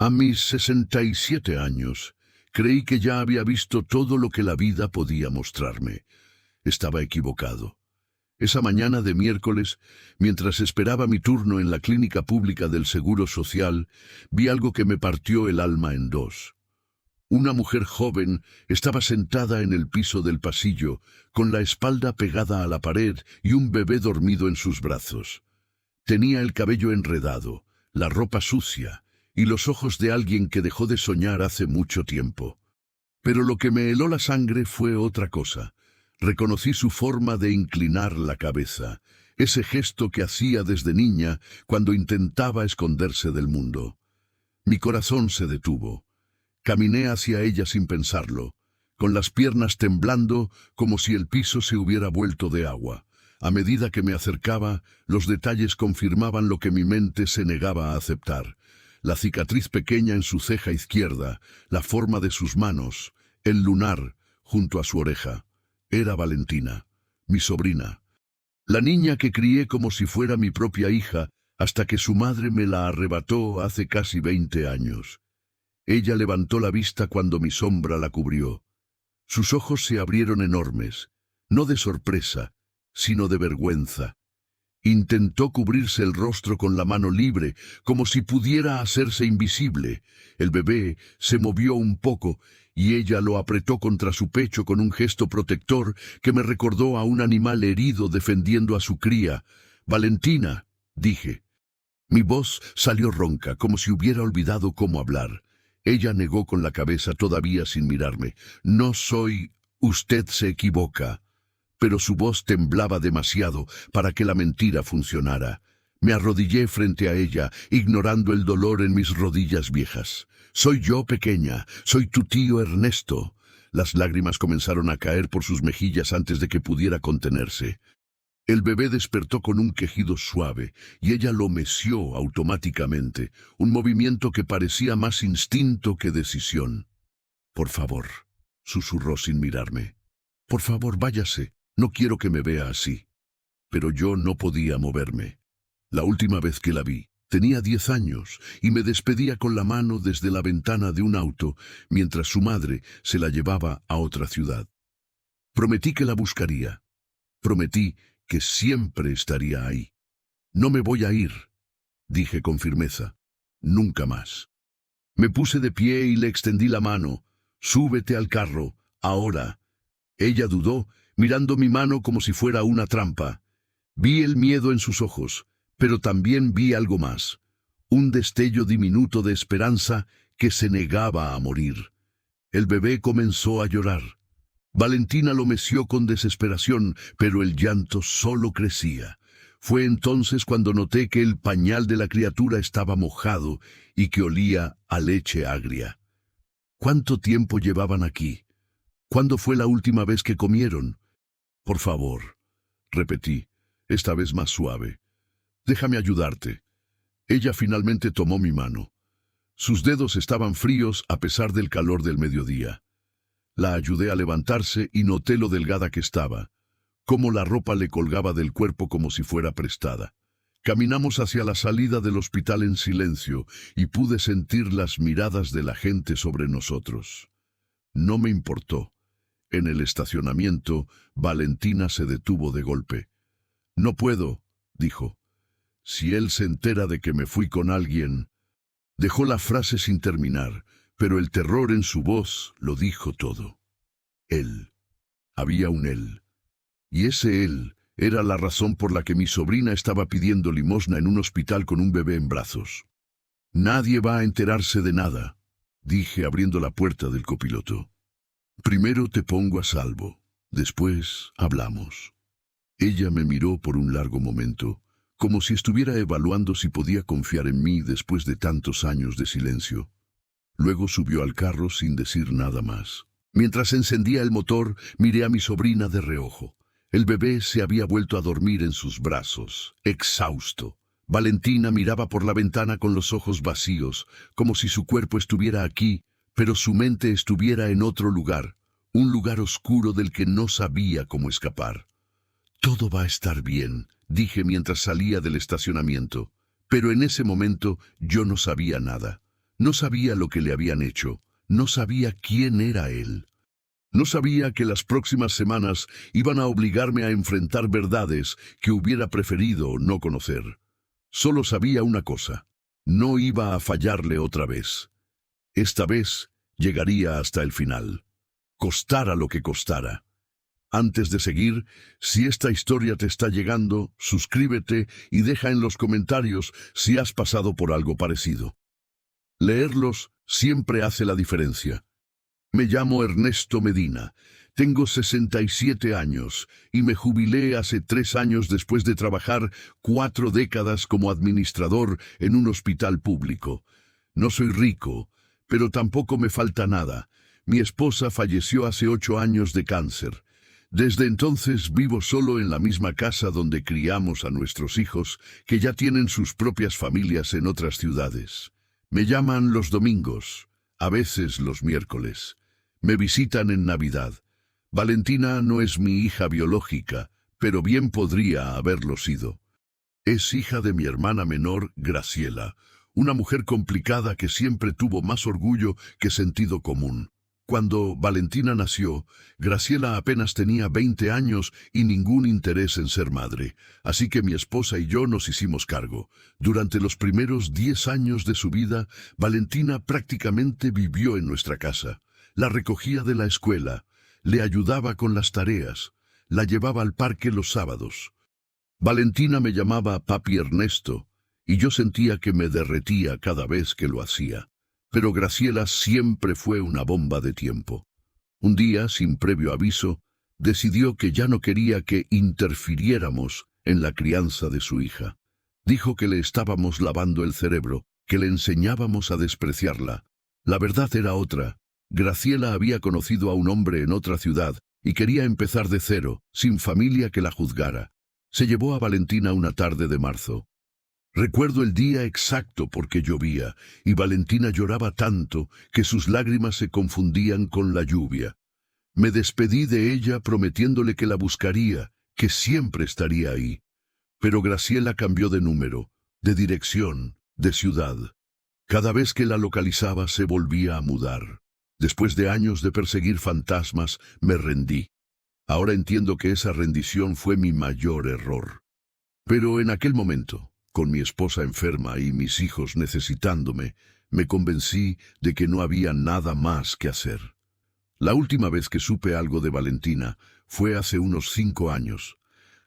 A mis 67 años, creí que ya había visto todo lo que la vida podía mostrarme. Estaba equivocado. Esa mañana de miércoles, mientras esperaba mi turno en la clínica pública del Seguro Social, vi algo que me partió el alma en dos. Una mujer joven estaba sentada en el piso del pasillo, con la espalda pegada a la pared y un bebé dormido en sus brazos. Tenía el cabello enredado, la ropa sucia y los ojos de alguien que dejó de soñar hace mucho tiempo. Pero lo que me heló la sangre fue otra cosa. Reconocí su forma de inclinar la cabeza, ese gesto que hacía desde niña cuando intentaba esconderse del mundo. Mi corazón se detuvo. Caminé hacia ella sin pensarlo, con las piernas temblando como si el piso se hubiera vuelto de agua. A medida que me acercaba, los detalles confirmaban lo que mi mente se negaba a aceptar. La cicatriz pequeña en su ceja izquierda, la forma de sus manos, el lunar junto a su oreja. Era Valentina, mi sobrina. La niña que crié como si fuera mi propia hija, hasta que su madre me la arrebató hace casi 20 años. Ella levantó la vista cuando mi sombra la cubrió. Sus ojos se abrieron enormes, no de sorpresa, sino de vergüenza. Intentó cubrirse el rostro con la mano libre, como si pudiera hacerse invisible. El bebé se movió un poco, y ella lo apretó contra su pecho con un gesto protector que me recordó a un animal herido defendiendo a su cría. «Valentina», dije. Mi voz salió ronca, como si hubiera olvidado cómo hablar. Ella negó con la cabeza todavía sin mirarme. «No soy... Usted se equivoca». Pero su voz temblaba demasiado para que la mentira funcionara. Me arrodillé frente a ella, ignorando el dolor en mis rodillas viejas. «Soy yo, pequeña. Soy tu tío Ernesto». Las lágrimas comenzaron a caer por sus mejillas antes de que pudiera contenerse. El bebé despertó con un quejido suave, y ella lo meció automáticamente, un movimiento que parecía más instinto que decisión. «Por favor», susurró sin mirarme. «Por favor, váyase. No quiero que me vea así». Pero yo no podía moverme. La última vez que la vi, tenía 10 años, y me despedía con la mano desde la ventana de un auto, mientras su madre se la llevaba a otra ciudad. Prometí que la buscaría. Prometí que siempre estaría ahí. «No me voy a ir», dije con firmeza. «Nunca más». Me puse de pie y le extendí la mano. «Súbete al carro, ahora». Ella dudó, mirando mi mano como si fuera una trampa. Vi el miedo en sus ojos, pero también vi algo más. Un destello diminuto de esperanza que se negaba a morir. El bebé comenzó a llorar. Valentina lo meció con desesperación, pero el llanto solo crecía. Fue entonces cuando noté que el pañal de la criatura estaba mojado y que olía a leche agria. ¿Cuánto tiempo llevaban aquí? ¿Cuándo fue la última vez que comieron? «Por favor», repetí, esta vez más suave. «Déjame ayudarte». Ella finalmente tomó mi mano. Sus dedos estaban fríos a pesar del calor del mediodía. La ayudé a levantarse y noté lo delgada que estaba, cómo la ropa le colgaba del cuerpo como si fuera prestada. Caminamos hacia la salida del hospital en silencio y pude sentir las miradas de la gente sobre nosotros. No me importó. En el estacionamiento, Valentina se detuvo de golpe. «No puedo», dijo. «Si él se entera de que me fui con alguien...» Dejó la frase sin terminar, pero el terror en su voz lo dijo todo. Él. Había un él. Y ese él era la razón por la que mi sobrina estaba pidiendo limosna en un hospital con un bebé en brazos. «Nadie va a enterarse de nada», dije abriendo la puerta del copiloto. «Primero te pongo a salvo, después hablamos». Ella me miró por un largo momento, como si estuviera evaluando si podía confiar en mí después de tantos años de silencio. Luego subió al carro sin decir nada más. Mientras encendía el motor, miré a mi sobrina de reojo. El bebé se había vuelto a dormir en sus brazos, exhausto. Valentina miraba por la ventana con los ojos vacíos, como si su cuerpo estuviera aquí, pero su mente estuviera en otro lugar, un lugar oscuro del que no sabía cómo escapar. «Todo va a estar bien», dije mientras salía del estacionamiento, pero en ese momento yo no sabía nada. No sabía lo que le habían hecho, no sabía quién era él. No sabía que las próximas semanas iban a obligarme a enfrentar verdades que hubiera preferido no conocer. Solo sabía una cosa: no iba a fallarle otra vez. Esta vez llegaría hasta el final, costara lo que costara. Antes de seguir, si esta historia te está llegando, suscríbete y deja en los comentarios si has pasado por algo parecido. Leerlos siempre hace la diferencia. Me llamo Ernesto Medina, tengo 67 años y me jubilé hace 3 años después de trabajar 4 décadas como administrador en un hospital público. No soy rico, pero tampoco me falta nada. Mi esposa falleció hace 8 años de cáncer. Desde entonces vivo solo en la misma casa donde criamos a nuestros hijos, que ya tienen sus propias familias en otras ciudades. Me llaman los domingos, a veces los miércoles. Me visitan en Navidad. Valentina no es mi hija biológica, pero bien podría haberlo sido. Es hija de mi hermana menor, Graciela, una mujer complicada que siempre tuvo más orgullo que sentido común. Cuando Valentina nació, Graciela apenas tenía 20 años y ningún interés en ser madre, así que mi esposa y yo nos hicimos cargo. Durante los primeros 10 años de su vida, Valentina prácticamente vivió en nuestra casa. La recogía de la escuela, le ayudaba con las tareas, la llevaba al parque los sábados. Valentina me llamaba Papi Ernesto, y yo sentía que me derretía cada vez que lo hacía. Pero Graciela siempre fue una bomba de tiempo. Un día, sin previo aviso, decidió que ya no quería que interfiriéramos en la crianza de su hija. Dijo que le estábamos lavando el cerebro, que le enseñábamos a despreciarla. La verdad era otra. Graciela había conocido a un hombre en otra ciudad y quería empezar de cero, sin familia que la juzgara. Se llevó a Valentina una tarde de marzo. Recuerdo el día exacto porque llovía, y Valentina lloraba tanto que sus lágrimas se confundían con la lluvia. Me despedí de ella prometiéndole que la buscaría, que siempre estaría ahí. Pero Graciela cambió de número, de dirección, de ciudad. Cada vez que la localizaba se volvía a mudar. Después de años de perseguir fantasmas, me rendí. Ahora entiendo que esa rendición fue mi mayor error. Pero en aquel momento, con mi esposa enferma y mis hijos necesitándome, me convencí de que no había nada más que hacer. La última vez que supe algo de Valentina fue hace unos 5 años,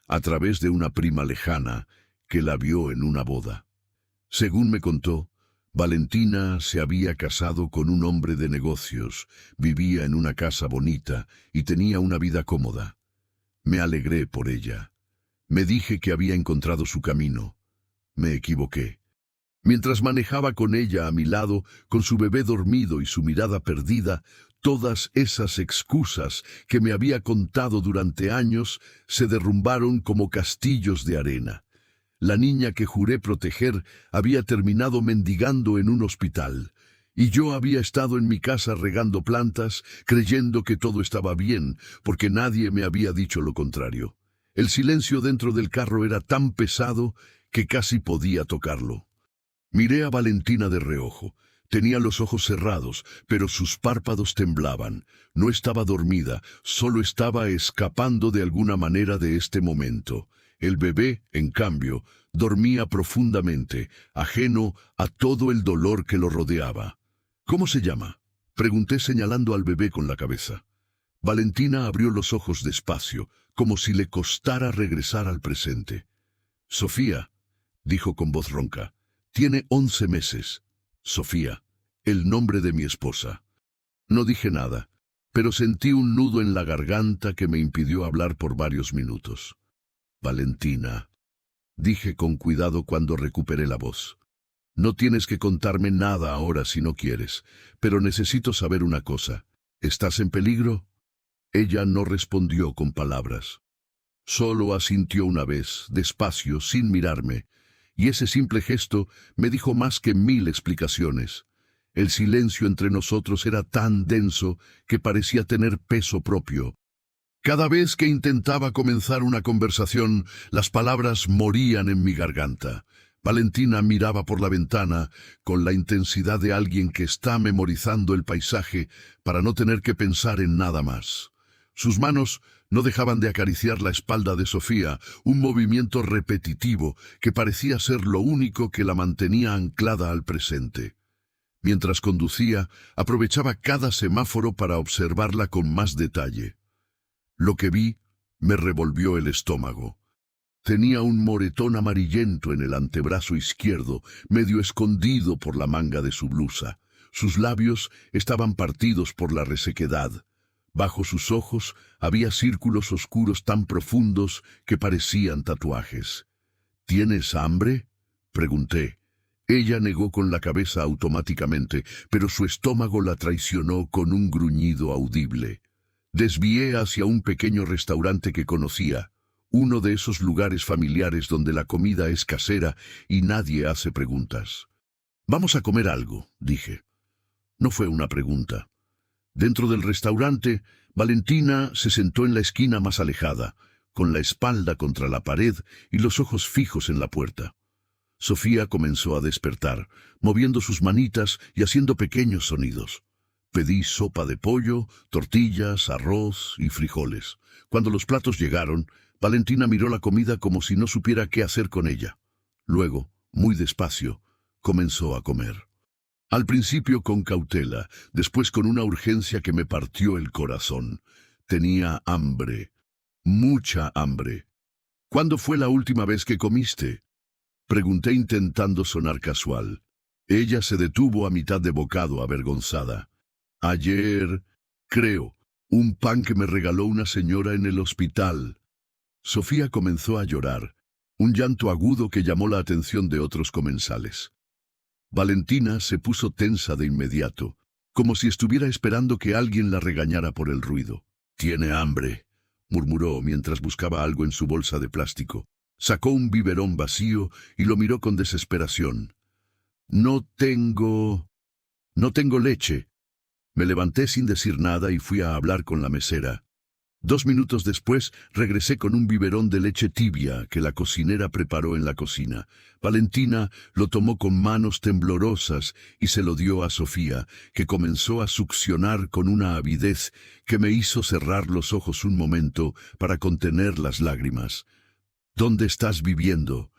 a través de una prima lejana que la vio en una boda. Según me contó, Valentina se había casado con un hombre de negocios, vivía en una casa bonita y tenía una vida cómoda. Me alegré por ella. Me dije que había encontrado su camino. Me equivoqué. Mientras manejaba con ella a mi lado, con su bebé dormido y su mirada perdida, todas esas excusas que me había contado durante años se derrumbaron como castillos de arena. La niña que juré proteger había terminado mendigando en un hospital, y yo había estado en mi casa regando plantas, creyendo que todo estaba bien, porque nadie me había dicho lo contrario. El silencio dentro del carro era tan pesado que casi podía tocarlo. Miré a Valentina de reojo. Tenía los ojos cerrados, pero sus párpados temblaban. No estaba dormida, solo estaba escapando de alguna manera de este momento. El bebé, en cambio, dormía profundamente, ajeno a todo el dolor que lo rodeaba. ¿Cómo se llama?, pregunté señalando al bebé con la cabeza. Valentina abrió los ojos despacio, como si le costara regresar al presente. Sofía, dijo con voz ronca, tiene 11 meses. Sofía, el nombre de mi esposa. No dije nada, pero sentí un nudo en la garganta que me impidió hablar por varios minutos. Valentina, dije con cuidado cuando recuperé la voz. No tienes que contarme nada ahora si no quieres, pero necesito saber una cosa. ¿Estás en peligro? Ella no respondió con palabras. Solo asintió una vez, despacio, sin mirarme, y ese simple gesto me dijo más que 1000 explicaciones. El silencio entre nosotros era tan denso que parecía tener peso propio. Cada vez que intentaba comenzar una conversación, las palabras morían en mi garganta. Valentina miraba por la ventana con la intensidad de alguien que está memorizando el paisaje para no tener que pensar en nada más. Sus manos no dejaban de acariciar la espalda de Sofía, un movimiento repetitivo que parecía ser lo único que la mantenía anclada al presente. Mientras conducía, aprovechaba cada semáforo para observarla con más detalle. Lo que vi me revolvió el estómago. Tenía un moretón amarillento en el antebrazo izquierdo, medio escondido por la manga de su blusa. Sus labios estaban partidos por la resequedad. Bajo sus ojos había círculos oscuros tan profundos que parecían tatuajes. ¿Tienes hambre?, pregunté. Ella negó con la cabeza automáticamente, pero su estómago la traicionó con un gruñido audible. Desvié hacia un pequeño restaurante que conocía, uno de esos lugares familiares donde la comida es casera y nadie hace preguntas. «Vamos a comer algo», dije. No fue una pregunta. Dentro del restaurante, Valentina se sentó en la esquina más alejada, con la espalda contra la pared y los ojos fijos en la puerta. Sofía comenzó a despertar, moviendo sus manitas y haciendo pequeños sonidos. Pedí sopa de pollo, tortillas, arroz y frijoles. Cuando los platos llegaron, Valentina miró la comida como si no supiera qué hacer con ella. Luego, muy despacio, comenzó a comer. Al principio con cautela, después con una urgencia que me partió el corazón. Tenía hambre, mucha hambre. «¿Cuándo fue la última vez que comiste?», pregunté intentando sonar casual. Ella se detuvo a mitad de bocado, avergonzada. «Ayer, creo, un pan que me regaló una señora en el hospital». Sofía comenzó a llorar, un llanto agudo que llamó la atención de otros comensales. Valentina se puso tensa de inmediato, como si estuviera esperando que alguien la regañara por el ruido. «Tiene hambre», murmuró mientras buscaba algo en su bolsa de plástico. Sacó un biberón vacío y lo miró con desesperación. No tengo leche». Me levanté sin decir nada y fui a hablar con la mesera. 2 minutos después regresé con un biberón de leche tibia que la cocinera preparó en la cocina. Valentina lo tomó con manos temblorosas y se lo dio a Sofía, que comenzó a succionar con una avidez que me hizo cerrar los ojos un momento para contener las lágrimas. «¿Dónde estás viviendo?»,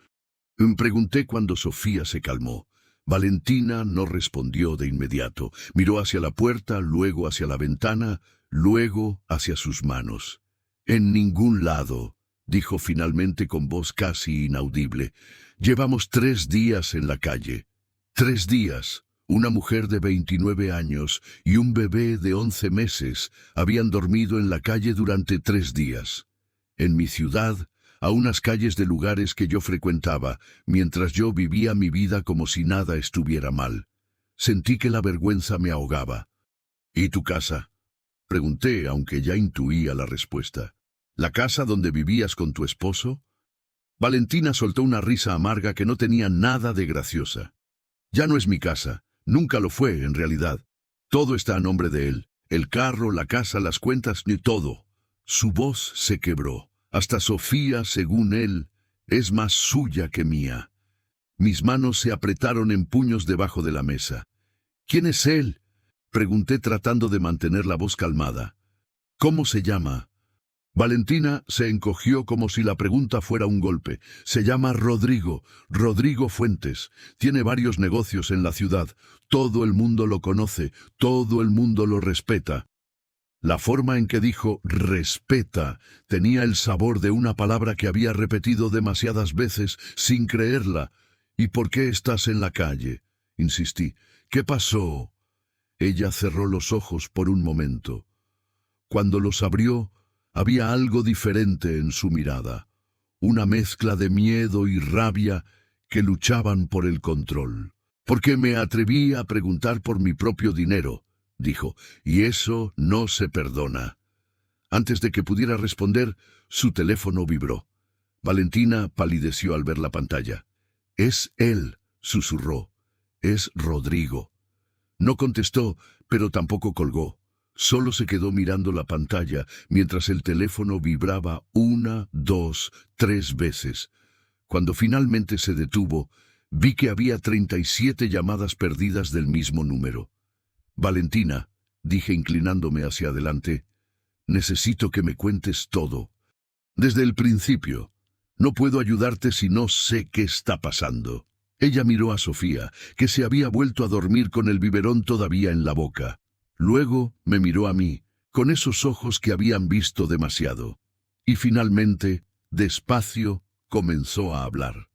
pregunté cuando Sofía se calmó. Valentina no respondió de inmediato. Miró hacia la puerta, luego hacia la ventana, luego hacia sus manos. «En ningún lado», dijo finalmente con voz casi inaudible. «Llevamos 3 días en la calle». 3 días. Una mujer de 29 años y un bebé de 11 meses habían dormido en la calle durante 3 días. En mi ciudad, a unas calles de lugares que yo frecuentaba, mientras yo vivía mi vida como si nada estuviera mal. Sentí que la vergüenza me ahogaba. «¿Y tu casa?», pregunté, aunque ya intuía la respuesta. «¿La casa donde vivías con tu esposo?». Valentina soltó una risa amarga que no tenía nada de graciosa. «Ya no es mi casa, nunca lo fue en realidad. Todo está a nombre de él, el carro, la casa, las cuentas, ni todo». Su voz se quebró. «Hasta Sofía, según él, es más suya que mía». Mis manos se apretaron en puños debajo de la mesa. «¿Quién es él?», pregunté tratando de mantener la voz calmada. «¿Cómo se llama?». Valentina se encogió como si la pregunta fuera un golpe. «Se llama Rodrigo, Rodrigo Fuentes. Tiene varios negocios en la ciudad. Todo el mundo lo conoce, todo el mundo lo respeta». La forma en que dijo «respeta» tenía el sabor de una palabra que había repetido demasiadas veces sin creerla. «¿Y por qué estás en la calle?», insistí. «¿Qué pasó?». Ella cerró los ojos por un momento. Cuando los abrió, había algo diferente en su mirada, una mezcla de miedo y rabia que luchaban por el control. «Porque me atreví a preguntar por mi propio dinero», dijo, «y eso no se perdona». Antes de que pudiera responder, su teléfono vibró. Valentina palideció al ver la pantalla. «Es él», susurró. «Es Rodrigo». No contestó, pero tampoco colgó. Solo se quedó mirando la pantalla mientras el teléfono vibraba 1, 2, 3 veces. Cuando finalmente se detuvo, Vi que había 37 llamadas perdidas del mismo número. Valentina, dije inclinándome hacia adelante, necesito que me cuentes todo. Desde el principio. No puedo ayudarte si no sé qué está pasando. Ella miró a Sofía, que se había vuelto a dormir con el biberón todavía en la boca. Luego me miró a mí, con esos ojos que habían visto demasiado. Y finalmente, despacio, comenzó a hablar.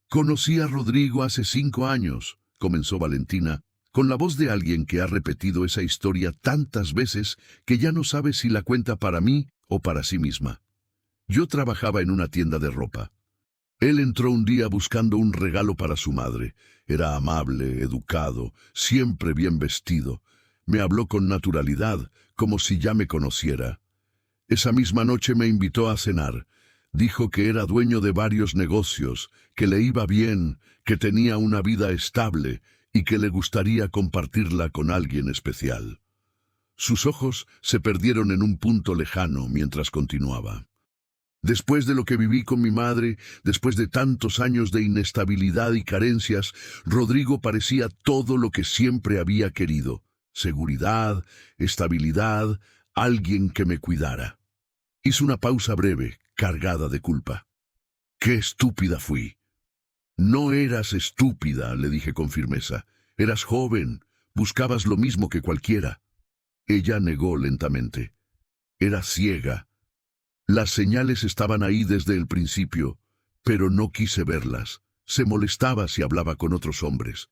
Conocí a Rodrigo hace 5 años, comenzó Valentina, con la voz de alguien que ha repetido esa historia tantas veces que ya no sabe si la cuenta para mí o para sí misma. Yo trabajaba en una tienda de ropa. Él entró un día buscando un regalo para su madre. Era amable, educado, siempre bien vestido. Me habló con naturalidad, como si ya me conociera. Esa misma noche me invitó a cenar. Dijo que era dueño de varios negocios, que le iba bien, que tenía una vida estable y que le gustaría compartirla con alguien especial. Sus ojos se perdieron en un punto lejano mientras continuaba. Después de lo que viví con mi madre, después de tantos años de inestabilidad y carencias, Rodrigo parecía todo lo que siempre había querido. Seguridad, estabilidad, alguien que me cuidara. Hizo una pausa breve, cargada de culpa. ¡Qué estúpida fui! No eras estúpida, le dije con firmeza. Eras joven, buscabas lo mismo que cualquiera. Ella negó lentamente. Era ciega. Las señales estaban ahí desde el principio, pero no quise verlas. Se molestaba si hablaba con otros hombres.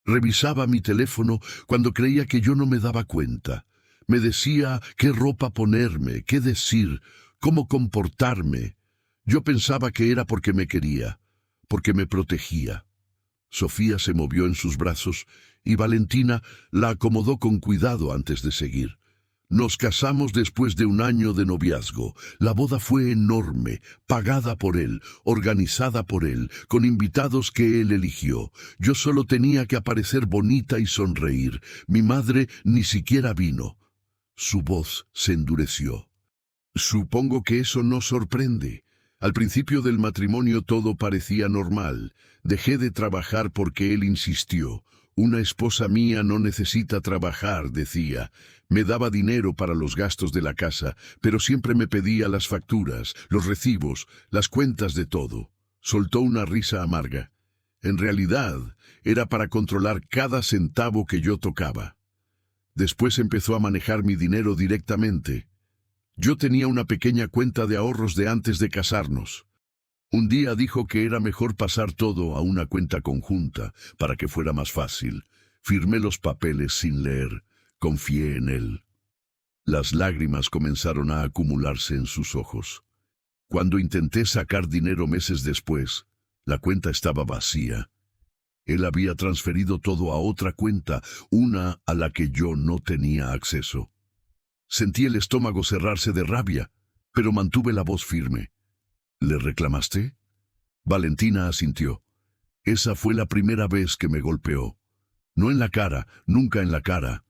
Revisaba mi teléfono cuando creía que yo no me daba cuenta. Me decía qué ropa ponerme, qué decir, cómo comportarme. Yo pensaba que era porque me quería, porque me protegía. Sofía se movió en sus brazos y Valentina la acomodó con cuidado antes de seguir. Nos casamos después de 1 año de noviazgo. La boda fue enorme, pagada por él, organizada por él, con invitados que él eligió. Yo solo tenía que aparecer bonita y sonreír. Mi madre ni siquiera vino. Su voz se endureció. Supongo que eso no sorprende. Al principio del matrimonio todo parecía normal. Dejé de trabajar porque él insistió. Una esposa mía no necesita trabajar, decía. Me daba dinero para los gastos de la casa, pero siempre me pedía las facturas, los recibos, las cuentas de todo. Soltó una risa amarga. En realidad, era para controlar cada centavo que yo tocaba. Después empezó a manejar mi dinero directamente. Yo tenía una pequeña cuenta de ahorros de antes de casarnos. Un día dijo que era mejor pasar todo a una cuenta conjunta para que fuera más fácil. Firmé los papeles sin leer. Confié en él. Las lágrimas comenzaron a acumularse en sus ojos. Cuando intenté sacar dinero meses después, la cuenta estaba vacía. Él había transferido todo a otra cuenta, una a la que yo no tenía acceso. Sentí el estómago cerrarse de rabia, pero mantuve la voz firme. ¿Le reclamaste? Valentina asintió. Esa fue la primera vez que me golpeó. No en la cara, nunca en la cara.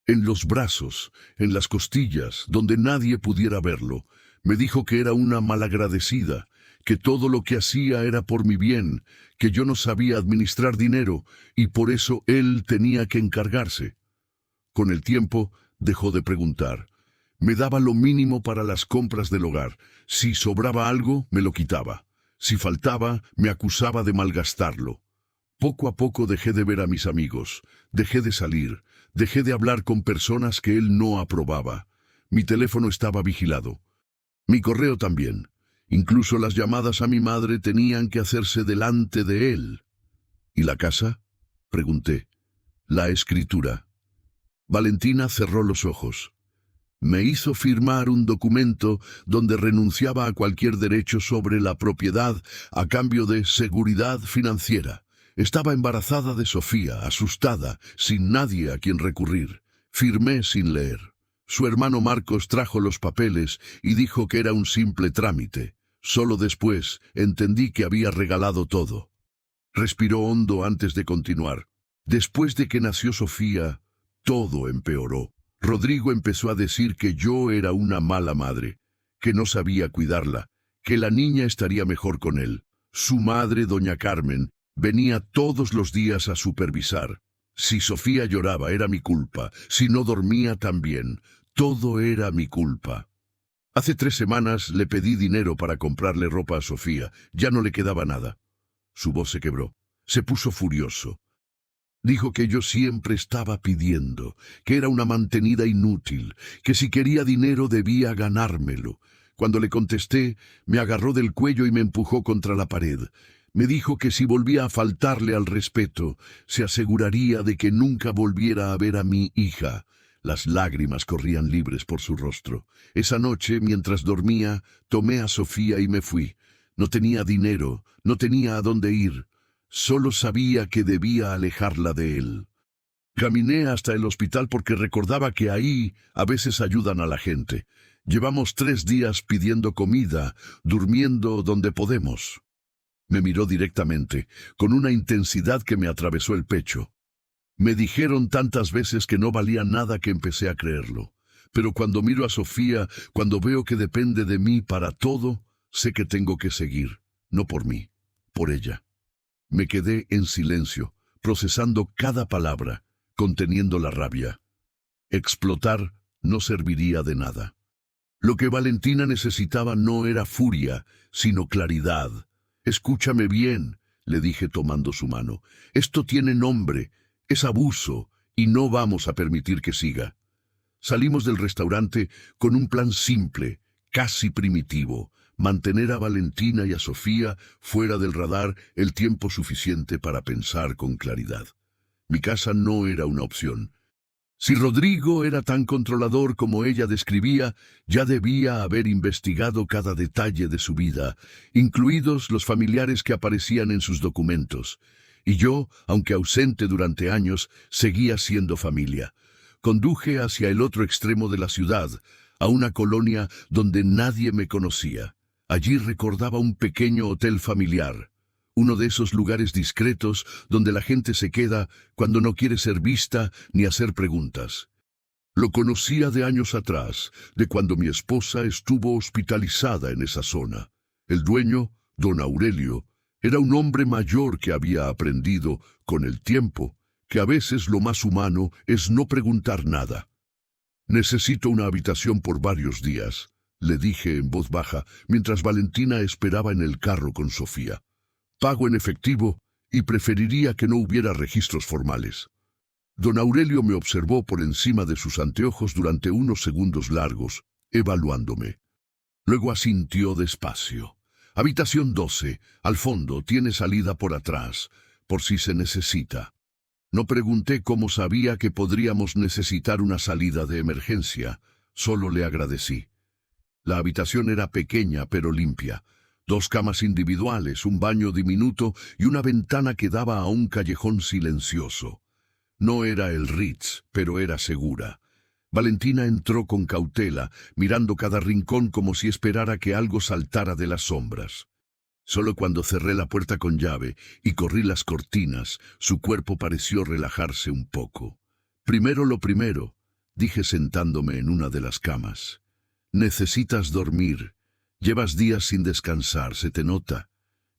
En los brazos, en las costillas, donde nadie pudiera verlo. Me dijo que era una malagradecida, que todo lo que hacía era por mi bien, que yo no sabía administrar dinero y por eso él tenía que encargarse. Con el tiempo dejó de preguntar. Me daba lo mínimo para las compras del hogar. Si sobraba algo, me lo quitaba. Si faltaba, me acusaba de malgastarlo. Poco a poco dejé de ver a mis amigos, dejé de salir, dejé de hablar con personas que él no aprobaba. Mi teléfono estaba vigilado. Mi correo también. Incluso las llamadas a mi madre tenían que hacerse delante de él. ¿Y la casa? Pregunté. La escritura. Valentina cerró los ojos. Me hizo firmar un documento donde renunciaba a cualquier derecho sobre la propiedad a cambio de seguridad financiera. Estaba embarazada de Sofía, asustada, sin nadie a quien recurrir. Firmé sin leer. Su hermano Marcos trajo los papeles y dijo que era un simple trámite. Solo después entendí que había regalado todo. Respiró hondo antes de continuar. Después de que nació Sofía, todo empeoró. Rodrigo empezó a decir que yo era una mala madre, que no sabía cuidarla, que la niña estaría mejor con él. Su madre, doña Carmen, Venía todos los días a supervisar. Si Sofía lloraba era mi culpa, si no dormía también. Todo era mi culpa. Hace 3 semanas le pedí dinero para comprarle ropa a Sofía. Ya no le quedaba nada. Su voz se quebró. Se puso furioso. Dijo que yo siempre estaba pidiendo, que era una mantenida inútil, que si quería dinero debía ganármelo. Cuando le contesté, me agarró del cuello y me empujó contra la pared. Me dijo que si volvía a faltarle al respeto, se aseguraría de que nunca volviera a ver a mi hija. Las lágrimas corrían libres por su rostro. Esa noche, mientras dormía, tomé a Sofía y me fui. No tenía dinero, no tenía a dónde ir. Solo sabía que debía alejarla de él. Caminé hasta el hospital porque recordaba que ahí a veces ayudan a la gente. Llevamos 3 días pidiendo comida, durmiendo donde podemos. Me miró directamente, con una intensidad que me atravesó el pecho. Me dijeron tantas veces que no valía nada que empecé a creerlo. Pero cuando miro a Sofía, cuando veo que depende de mí para todo, sé que tengo que seguir, no por mí, por ella. Me quedé en silencio, procesando cada palabra, conteniendo la rabia. Explotar no serviría de nada. Lo que Valentina necesitaba no era furia, sino claridad. «Escúchame bien», le dije tomando su mano. «Esto tiene nombre, es abuso, y no vamos a permitir que siga». Salimos del restaurante con un plan simple, casi primitivo: mantener a Valentina y a Sofía fuera del radar el tiempo suficiente para pensar con claridad. Mi casa no era una opción. Si Rodrigo era tan controlador como ella describía, ya debía haber investigado cada detalle de su vida, incluidos los familiares que aparecían en sus documentos. Y yo, aunque ausente durante años, seguía siendo familia. Conduje hacia el otro extremo de la ciudad, a una colonia donde nadie me conocía. Allí recordaba un pequeño hotel familiar, uno de esos lugares discretos donde la gente se queda cuando no quiere ser vista ni hacer preguntas. Lo conocía de años atrás, de cuando mi esposa estuvo hospitalizada en esa zona. El dueño, don Aurelio, era un hombre mayor que había aprendido, con el tiempo, que a veces lo más humano es no preguntar nada. «Necesito una habitación por varios días», le dije en voz baja, mientras Valentina esperaba en el carro con Sofía. «Pago en efectivo y preferiría que no hubiera registros formales». Don Aurelio me observó por encima de sus anteojos durante unos segundos largos, evaluándome. Luego asintió despacio. «Habitación 12, al fondo, tiene salida por atrás, por si se necesita». No pregunté cómo sabía que podríamos necesitar una salida de emergencia, solo le agradecí. La habitación era pequeña pero limpia. 2 camas individuales, un baño diminuto y una ventana que daba a un callejón silencioso. No era el Ritz, pero era segura. Valentina entró con cautela, mirando cada rincón como si esperara que algo saltara de las sombras. Solo cuando cerré la puerta con llave y corrí las cortinas, su cuerpo pareció relajarse un poco. «Primero lo primero», dije sentándome en una de las camas. «Necesitas dormir. Llevas días sin descansar, se te nota.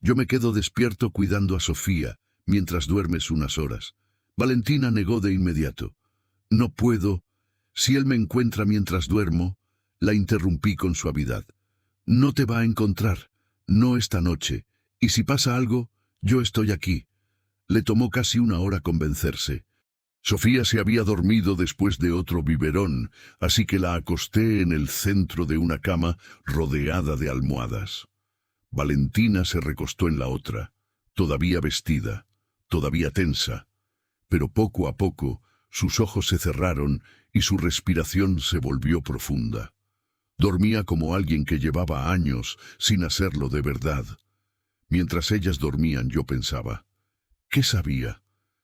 Yo me quedo despierto cuidando a Sofía, mientras duermes unas horas». Valentina negó de inmediato. «No puedo. Si él me encuentra mientras duermo», la interrumpí con suavidad. «No te va a encontrar. No esta noche. Y si pasa algo, yo estoy aquí». Le tomó casi 1 hora convencerse. Sofía se había dormido después de otro biberón, así que la acosté en el centro de una cama rodeada de almohadas. Valentina se recostó en la otra, todavía vestida, todavía tensa. Pero poco a poco sus ojos se cerraron y su respiración se volvió profunda. Dormía como alguien que llevaba años sin hacerlo de verdad. Mientras ellas dormían yo pensaba, ¿qué sabía?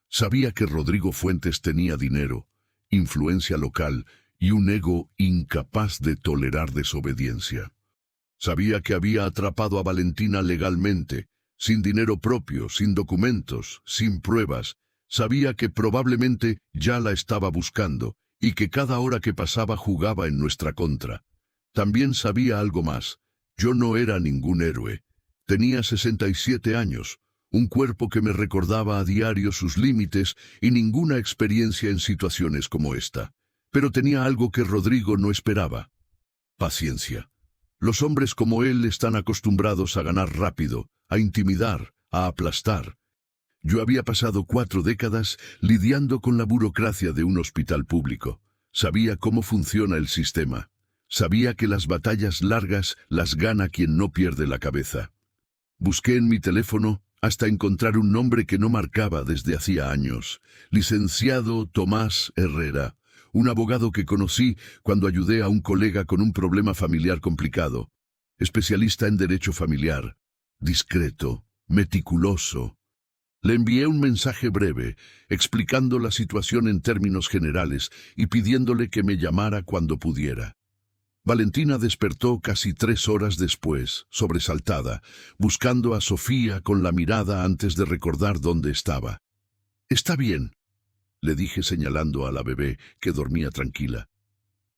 Sabía que Rodrigo Fuentes tenía dinero, influencia local y un ego incapaz de tolerar desobediencia. Sabía que había atrapado a Valentina legalmente, sin dinero propio, sin documentos, sin pruebas. Sabía que probablemente ya la estaba buscando y que cada hora que pasaba jugaba en nuestra contra. También sabía algo más. Yo no era ningún héroe. Tenía 67 años, un cuerpo que me recordaba a diario sus límites y ninguna experiencia en situaciones como esta. Pero tenía algo que Rodrigo no esperaba: paciencia. Los hombres como él están acostumbrados a ganar rápido, a intimidar, a aplastar. Yo había pasado 4 décadas lidiando con la burocracia de un hospital público. Sabía cómo funciona el sistema. Sabía que las batallas largas las gana quien no pierde la cabeza. Busqué en mi teléfono hasta encontrar un nombre que no marcaba desde hacía años: licenciado Tomás Herrera, un abogado que conocí cuando ayudé a un colega con un problema familiar complicado. Especialista en derecho familiar, discreto, meticuloso. Le envié un mensaje breve, explicando la situación en términos generales y pidiéndole que me llamara cuando pudiera. Valentina despertó casi 3 horas después, sobresaltada, buscando a Sofía con la mirada antes de recordar dónde estaba. «Está bien», le dije señalando a la bebé, que dormía tranquila.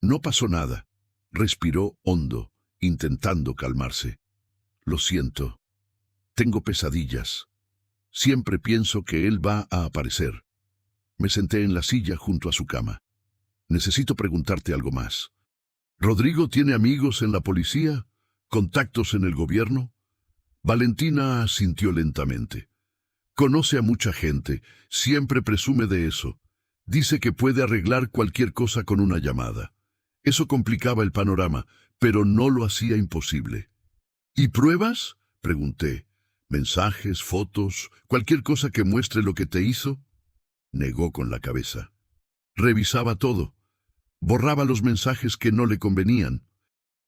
«No pasó nada». Respiró hondo, intentando calmarse. «Lo siento. Tengo pesadillas. Siempre pienso que él va a aparecer». Me senté en la silla junto a su cama. «Necesito preguntarte algo más. ¿Rodrigo tiene amigos en la policía? ¿Contactos en el gobierno?» Valentina asintió lentamente. «Conoce a mucha gente, siempre presume de eso. Dice que puede arreglar cualquier cosa con una llamada. Eso complicaba el panorama, pero no lo hacía imposible». «¿Y pruebas?», pregunté. «Mensajes, fotos, cualquier cosa que muestre lo que te hizo?» Negó con la cabeza. «Revisaba todo. Borraba los mensajes que no le convenían.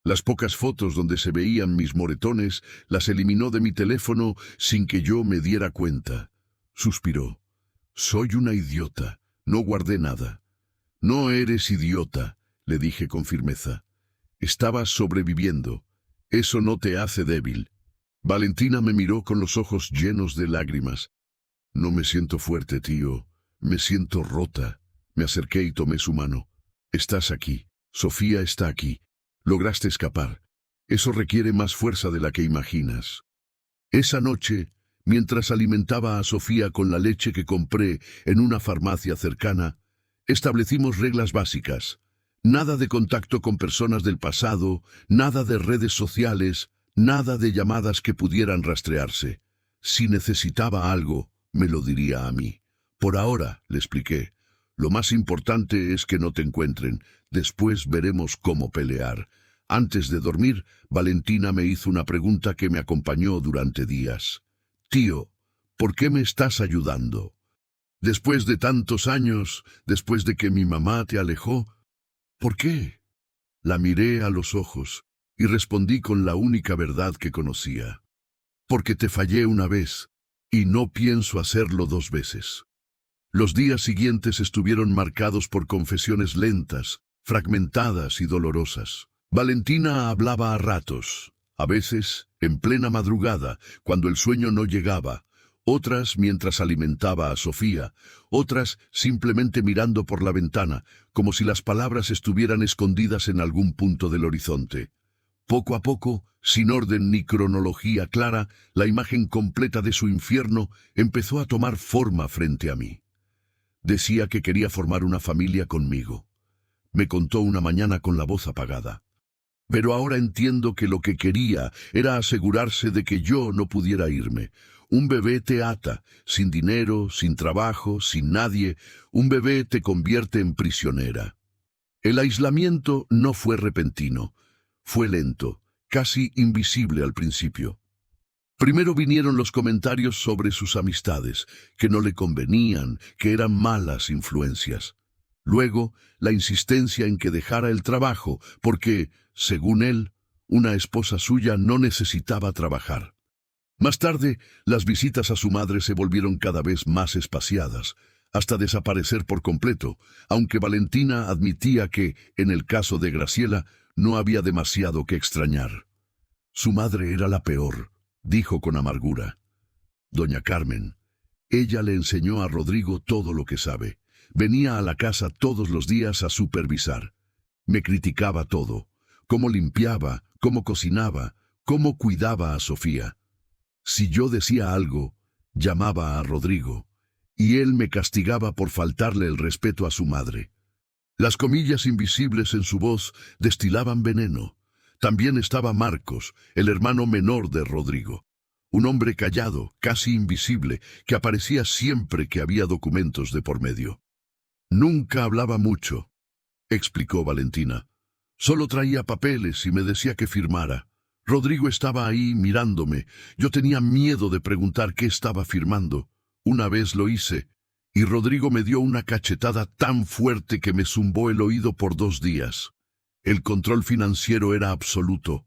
Las pocas fotos donde se veían mis moretones las eliminó de mi teléfono sin que yo me diera cuenta». Suspiró. «Soy una idiota. No guardé nada». «No eres idiota», le dije con firmeza. «Estabas sobreviviendo. Eso no te hace débil». Valentina me miró con los ojos llenos de lágrimas. «No me siento fuerte, tío. Me siento rota». Me acerqué y tomé su mano. «Estás aquí. Sofía está aquí. Lograste escapar. Eso requiere más fuerza de la que imaginas». Esa noche, mientras alimentaba a Sofía con la leche que compré en una farmacia cercana, establecimos reglas básicas. Nada de contacto con personas del pasado, nada de redes sociales, nada de llamadas que pudieran rastrearse. Si necesitaba algo, me lo diría a mí. «Por ahora», le expliqué, «lo más importante es que no te encuentren. Después veremos cómo pelear». Antes de dormir, Valentina me hizo una pregunta que me acompañó durante días. «Tío, ¿por qué me estás ayudando? Después de tantos años, después de que mi mamá te alejó, ¿por qué?». La miré a los ojos y respondí con la única verdad que conocía. «Porque te fallé una vez, y no pienso hacerlo 2 veces». Los días siguientes estuvieron marcados por confesiones lentas, fragmentadas y dolorosas. Valentina hablaba a ratos, a veces en plena madrugada, cuando el sueño no llegaba, otras mientras alimentaba a Sofía, otras simplemente mirando por la ventana, como si las palabras estuvieran escondidas en algún punto del horizonte. Poco a poco, sin orden ni cronología clara, la imagen completa de su infierno empezó a tomar forma frente a mí. Decía que quería formar una familia conmigo. Me contó una mañana con la voz apagada. Pero ahora entiendo que lo que quería era asegurarse de que yo no pudiera irme. Un bebé te ata, sin dinero, sin trabajo, sin nadie. Un bebé te convierte en prisionera. El aislamiento no fue repentino. Fue lento, casi invisible al principio. Primero vinieron los comentarios sobre sus amistades, que no le convenían, que eran malas influencias. Luego, la insistencia en que dejara el trabajo, porque, según él, una esposa suya no necesitaba trabajar. Más tarde, las visitas a su madre se volvieron cada vez más espaciadas, hasta desaparecer por completo, aunque Valentina admitía que, en el caso de Graciela, no había demasiado que extrañar. Su madre era la peor, dijo con amargura. Doña Carmen. Ella le enseñó a Rodrigo todo lo que sabe. Venía a la casa todos los días a supervisar. Me criticaba todo: cómo limpiaba, cómo cocinaba, cómo cuidaba a Sofía. Si yo decía algo, Llamaba a Rodrigo, y él me castigaba por faltarle el respeto a su madre. Las comillas invisibles en su voz destilaban veneno. También estaba Marcos, el hermano menor de Rodrigo. Un hombre callado, casi invisible, que aparecía siempre que había documentos de por medio. Nunca hablaba mucho, explicó Valentina. Solo traía papeles y me decía que firmara. Rodrigo estaba ahí mirándome. Yo tenía miedo de preguntar qué estaba firmando. Una vez lo hice, y Rodrigo me dio una cachetada tan fuerte que me zumbó el oído por 2 días. El control financiero era absoluto.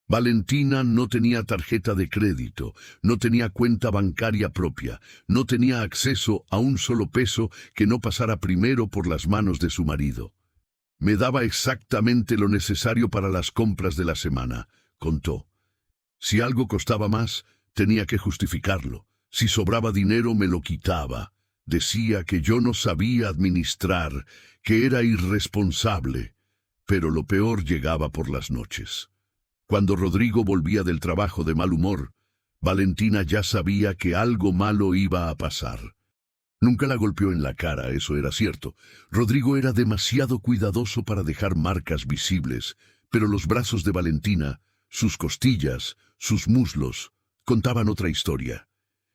Valentina no tenía tarjeta de crédito, no tenía cuenta bancaria propia, no tenía acceso a un solo peso que no pasara primero por las manos de su marido. Me daba exactamente lo necesario para las compras de la semana, contó. Si algo costaba más, tenía que justificarlo. Si sobraba dinero, me lo quitaba. Decía que yo no sabía administrar, que era irresponsable. Pero lo peor llegaba por las noches. Cuando Rodrigo volvía del trabajo de mal humor, Valentina ya sabía que algo malo iba a pasar. Nunca la golpeó en la cara, eso era cierto. Rodrigo era demasiado cuidadoso para dejar marcas visibles, pero los brazos de Valentina, sus costillas, sus muslos, contaban otra historia.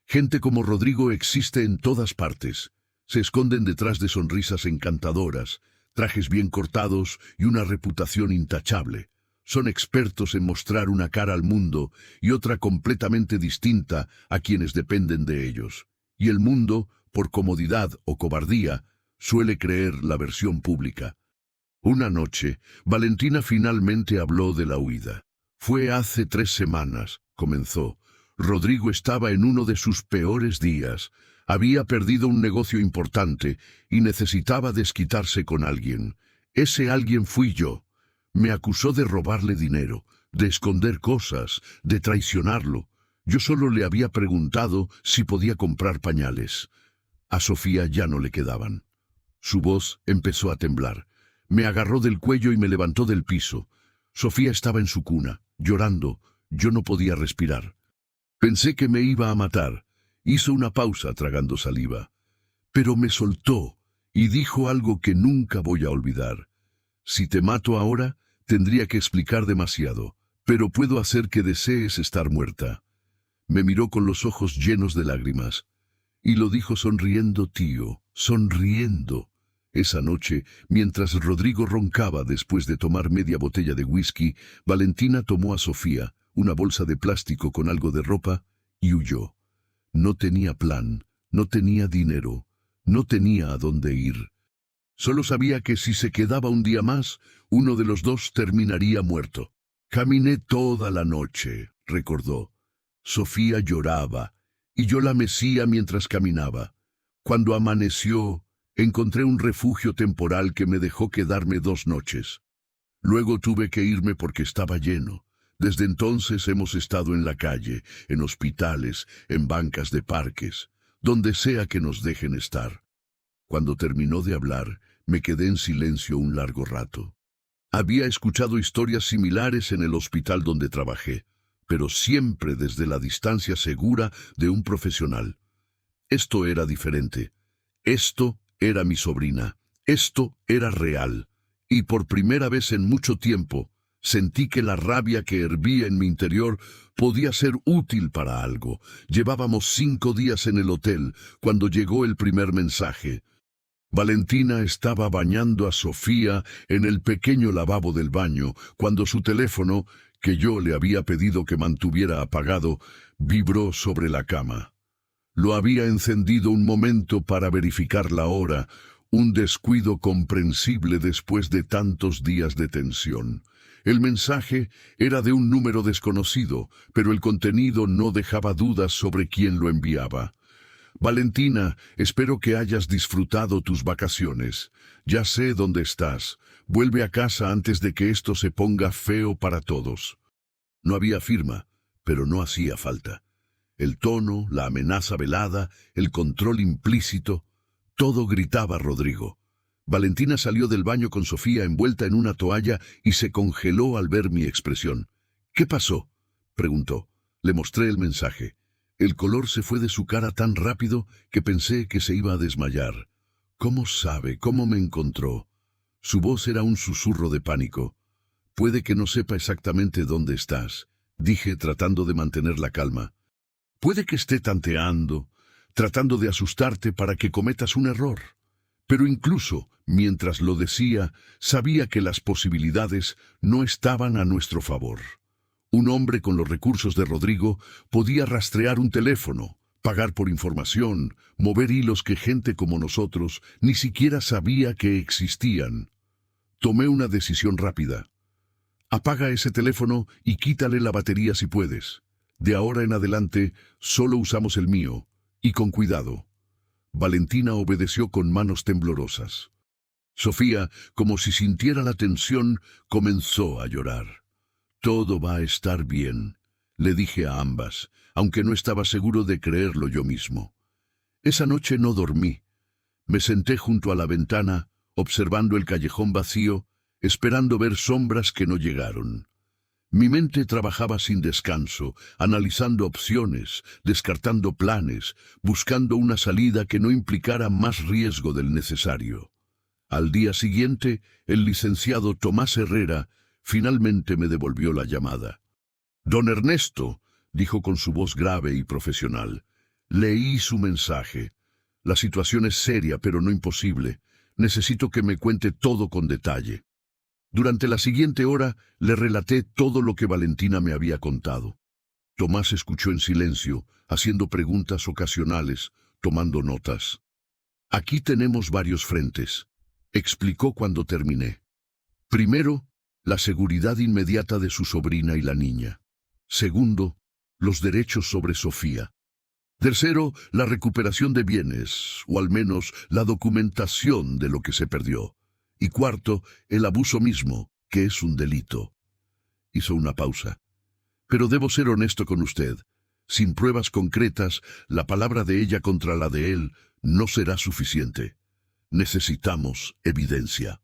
Gente como Rodrigo existe en todas partes. Se esconden detrás de sonrisas encantadoras, trajes bien cortados y una reputación intachable. Son expertos en mostrar una cara al mundo y otra completamente distinta a quienes dependen de ellos. Y el mundo, por comodidad o cobardía, suele creer la versión pública. Una noche, Valentina finalmente habló de la huida. Fue hace 3 semanas, comenzó. Rodrigo estaba en uno de sus peores días. Había perdido un negocio importante y necesitaba desquitarse con alguien. Ese alguien fui yo. Me acusó de robarle dinero, de esconder cosas, de traicionarlo. Yo solo le había preguntado si podía comprar pañales. A Sofía ya no le quedaban. Su voz empezó a temblar. Me agarró del cuello y me levantó del piso. Sofía estaba en su cuna, llorando. Yo no podía respirar. Pensé que me iba a matar. Hizo una pausa tragando saliva. Pero me soltó y dijo algo que nunca voy a olvidar. Si te mato ahora, tendría que explicar demasiado, pero puedo hacer que desees estar muerta. Me miró con los ojos llenos de lágrimas. Y lo dijo sonriendo, tío, sonriendo. Esa noche, mientras Rodrigo roncaba después de tomar media botella de whisky, Valentina tomó a Sofía, una bolsa de plástico con algo de ropa, y huyó. No tenía plan, no tenía dinero, no tenía a dónde ir. Solo sabía que si se quedaba un día más, uno de los dos terminaría muerto. Caminé toda la noche, recordó. Sofía lloraba, y yo la mecía mientras caminaba. Cuando amaneció, encontré un refugio temporal que me dejó quedarme 2 noches. Luego tuve que irme porque estaba lleno. Desde entonces hemos estado en la calle, en hospitales, en bancas de parques, donde sea que nos dejen estar. Cuando terminó de hablar, me quedé en silencio un largo rato. Había escuchado historias similares en el hospital donde trabajé, pero siempre desde la distancia segura de un profesional. Esto era diferente. Esto era mi sobrina. Esto era real. Y por primera vez en mucho tiempo, sentí que la rabia que hervía en mi interior podía ser útil para algo. Llevábamos 5 días en el hotel cuando llegó el primer mensaje. Valentina estaba bañando a Sofía en el pequeño lavabo del baño cuando su teléfono, que yo le había pedido que mantuviera apagado, vibró sobre la cama. Lo había encendido un momento para verificar la hora, un descuido comprensible después de tantos días de tensión. El mensaje era de un número desconocido, pero el contenido no dejaba dudas sobre quién lo enviaba. Valentina, espero que hayas disfrutado tus vacaciones. Ya sé dónde estás. Vuelve a casa antes de que esto se ponga feo para todos. No había firma, pero no hacía falta. El tono, la amenaza velada, el control implícito, todo gritaba Rodrigo. Valentina salió del baño con Sofía envuelta en una toalla y se congeló al ver mi expresión. «¿Qué pasó?», preguntó. Le mostré el mensaje. El color se fue de su cara tan rápido que pensé que se iba a desmayar. ¿Cómo sabe? ¿Cómo me encontró? Su voz era un susurro de pánico. Puede que no sepa exactamente dónde estás, dije tratando de mantener la calma. Puede que esté tanteando, tratando de asustarte para que cometas un error. Pero incluso, mientras lo decía, sabía que las posibilidades no estaban a nuestro favor. Un hombre con los recursos de Rodrigo podía rastrear un teléfono, pagar por información, mover hilos que gente como nosotros ni siquiera sabía que existían. Tomé una decisión rápida. Apaga ese teléfono y quítale la batería si puedes. De ahora en adelante, solo usamos el mío, y con cuidado. Valentina obedeció con manos temblorosas. Sofía, como si sintiera la tensión, comenzó a llorar. Todo va a estar bien, le dije a ambas, aunque no estaba seguro de creerlo yo mismo. Esa noche no dormí. Me senté junto a la ventana, observando el callejón vacío, esperando ver sombras que no llegaron. Mi mente trabajaba sin descanso, analizando opciones, descartando planes, buscando una salida que no implicara más riesgo del necesario. Al día siguiente, el licenciado Tomás Herrera finalmente me devolvió la llamada. «Don Ernesto», dijo con su voz grave y profesional, «leí su mensaje. La situación es seria, pero no imposible. Necesito que me cuente todo con detalle». Durante la siguiente hora le relaté todo lo que Valentina me había contado. Tomás escuchó en silencio, haciendo preguntas ocasionales, tomando notas. «Aquí tenemos varios frentes», explicó cuando terminé. Primero, la seguridad inmediata de su sobrina y la niña. Segundo, los derechos sobre Sofía. Tercero, la recuperación de bienes, o al menos la documentación de lo que se perdió. Y cuarto, el abuso mismo, que es un delito. Hizo una pausa. Pero debo ser honesto con usted. Sin pruebas concretas, la palabra de ella contra la de él no será suficiente. Necesitamos evidencia.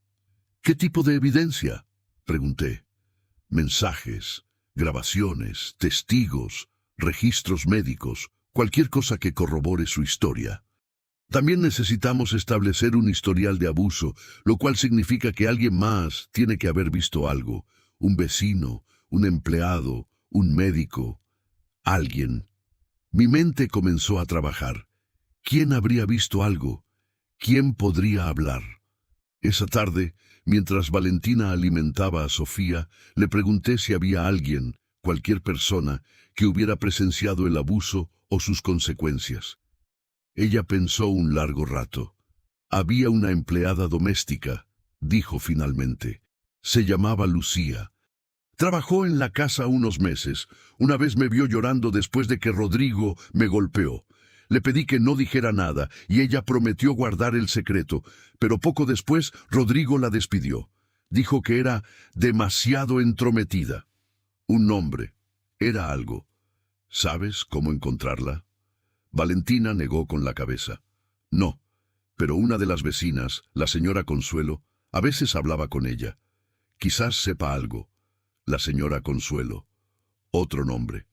¿Qué tipo de evidencia?, pregunté. Mensajes, grabaciones, testigos, registros médicos, cualquier cosa que corrobore su historia. También necesitamos establecer un historial de abuso, lo cual significa que alguien más tiene que haber visto algo. Un vecino, un empleado, un médico, alguien. Mi mente comenzó a trabajar. ¿Quién habría visto algo? ¿Quién podría hablar? Esa tarde, mientras Valentina alimentaba a Sofía, le pregunté si había alguien, cualquier persona, que hubiera presenciado el abuso o sus consecuencias. Ella pensó un largo rato. Había una empleada doméstica, dijo finalmente. Se llamaba Lucía. Trabajó en la casa unos meses. Una vez me vio llorando después de que Rodrigo me golpeó. Le pedí que no dijera nada y ella prometió guardar el secreto, pero poco después Rodrigo la despidió. Dijo que era demasiado entrometida. Un nombre. Era algo. ¿Sabes cómo encontrarla? Valentina negó con la cabeza. No, pero una de las vecinas, la señora Consuelo, a veces hablaba con ella. Quizás sepa algo. La señora Consuelo. Otro nombre.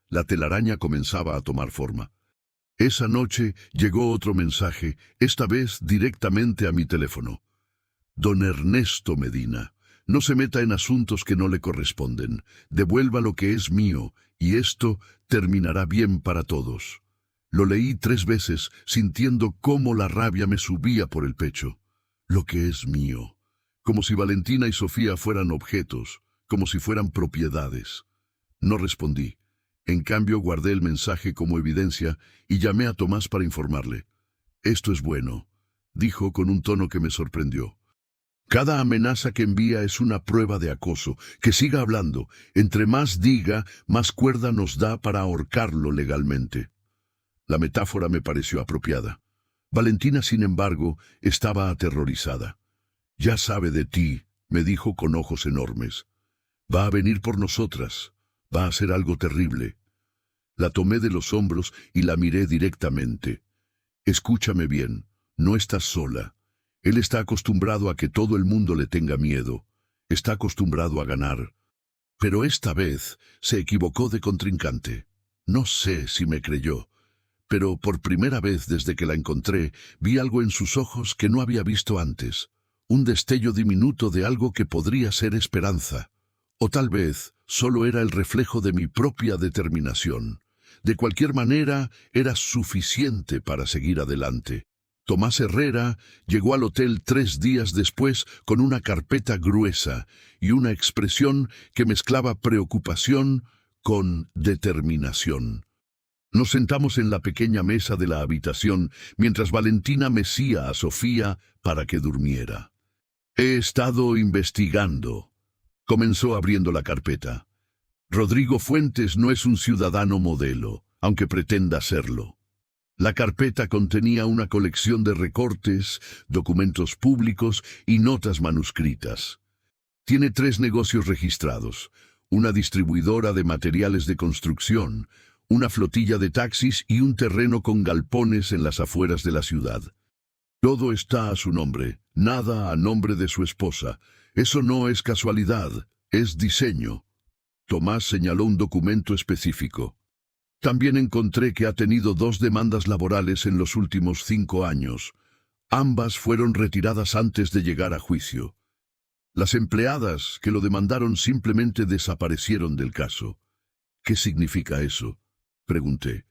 La telaraña comenzaba a tomar forma. Esa noche llegó otro mensaje, esta vez directamente a mi teléfono. Don Ernesto Medina, no se meta en asuntos que no le corresponden. Devuelva lo que es mío, y esto terminará bien para todos. Lo leí 3 veces, sintiendo cómo la rabia me subía por el pecho. Lo que es mío. Como si Valentina y Sofía fueran objetos, como si fueran propiedades. No respondí. En cambio, guardé el mensaje como evidencia y llamé a Tomás para informarle. «Esto es bueno», dijo con un tono que me sorprendió. «Cada amenaza que envía es una prueba de acoso. Que siga hablando. Entre más diga, más cuerda nos da para ahorcarlo legalmente». La metáfora me pareció apropiada. Valentina, sin embargo, estaba aterrorizada. «Ya sabe de ti», me dijo con ojos enormes. «Va a venir por nosotras. Va a hacer algo terrible». La tomé de los hombros y la miré directamente. «Escúchame bien, no estás sola. Él está acostumbrado a que todo el mundo le tenga miedo. Está acostumbrado a ganar. Pero esta vez se equivocó de contrincante. No sé si me creyó, pero por primera vez desde que la encontré, vi algo en sus ojos que no había visto antes. Un destello diminuto de algo que podría ser esperanza. O tal vez solo era el reflejo de mi propia determinación. De cualquier manera, era suficiente para seguir adelante. Tomás Herrera llegó al hotel 3 días después con una carpeta gruesa y una expresión que mezclaba preocupación con determinación. Nos sentamos en la pequeña mesa de la habitación mientras Valentina mecía a Sofía para que durmiera. He estado investigando. Comenzó abriendo la carpeta. Rodrigo Fuentes no es un ciudadano modelo, aunque pretenda serlo. La carpeta contenía una colección de recortes, documentos públicos y notas manuscritas. Tiene 3 negocios registrados, una distribuidora de materiales de construcción, una flotilla de taxis y un terreno con galpones en las afueras de la ciudad. Todo está a su nombre, nada a nombre de su esposa. Eso no es casualidad, es diseño. Tomás señaló un documento específico. También encontré que ha tenido 2 demandas laborales en los últimos 5 años. Ambas fueron retiradas antes de llegar a juicio. Las empleadas que lo demandaron simplemente desaparecieron del caso. ¿Qué significa eso?, pregunté.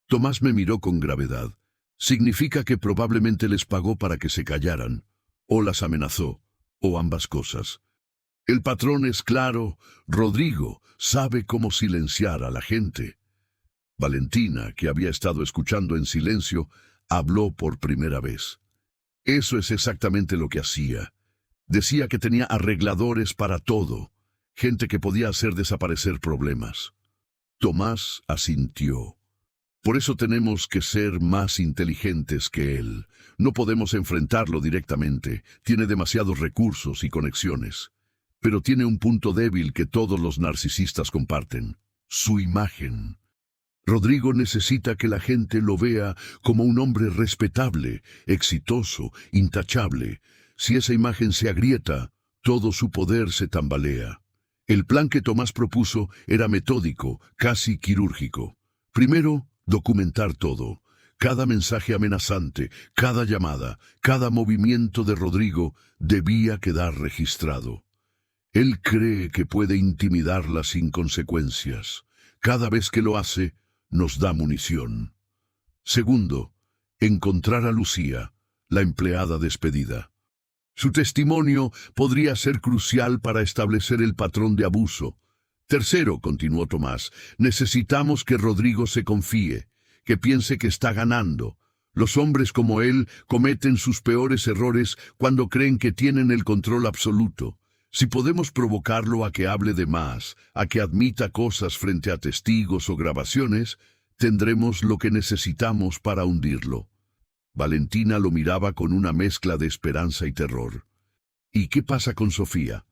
Tomás me miró con gravedad. Significa que probablemente les pagó para que se callaran, o las amenazó, o ambas cosas. El patrón es claro, Rodrigo sabe cómo silenciar a la gente. Valentina, que había estado escuchando en silencio, habló por primera vez. Eso es exactamente lo que hacía. Decía que tenía arregladores para todo, gente que podía hacer desaparecer problemas. Tomás asintió. Por eso tenemos que ser más inteligentes que él. No podemos enfrentarlo directamente. Tiene demasiados recursos y conexiones. Pero tiene un punto débil que todos los narcisistas comparten: su imagen. Rodrigo necesita que la gente lo vea como un hombre respetable, exitoso, intachable. Si esa imagen se agrieta, todo su poder se tambalea. El plan que Tomás propuso era metódico, casi quirúrgico. Primero, documentar todo. Cada mensaje amenazante, cada llamada, cada movimiento de Rodrigo debía quedar registrado. Él cree que puede intimidarla sin consecuencias. Cada vez que lo hace, nos da munición. Segundo, encontrar a Lucía, la empleada despedida. Su testimonio podría ser crucial para establecer el patrón de abuso. Tercero, continuó Tomás, necesitamos que Rodrigo se confíe, que piense que está ganando. Los hombres como él cometen sus peores errores cuando creen que tienen el control absoluto. Si podemos provocarlo a que hable de más, a que admita cosas frente a testigos o grabaciones, tendremos lo que necesitamos para hundirlo. Valentina lo miraba con una mezcla de esperanza y terror. ¿Y qué pasa con Sofía?,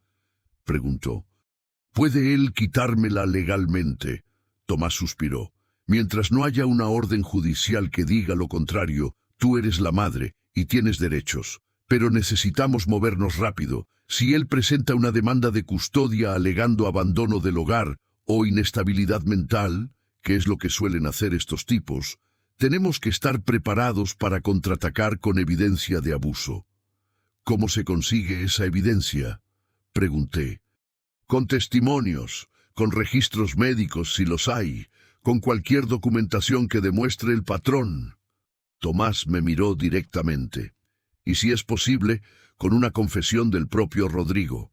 preguntó. ¿Puede él quitármela legalmente?, Tomás suspiró. Mientras no haya una orden judicial que diga lo contrario, tú eres la madre y tienes derechos. Pero necesitamos movernos rápido. Si él presenta una demanda de custodia alegando abandono del hogar o inestabilidad mental, que es lo que suelen hacer estos tipos, tenemos que estar preparados para contraatacar con evidencia de abuso. ¿Cómo se consigue esa evidencia?, pregunté. Con testimonios, con registros médicos si los hay, con cualquier documentación que demuestre el patrón. Tomás me miró directamente. Y si es posible, con una confesión del propio Rodrigo.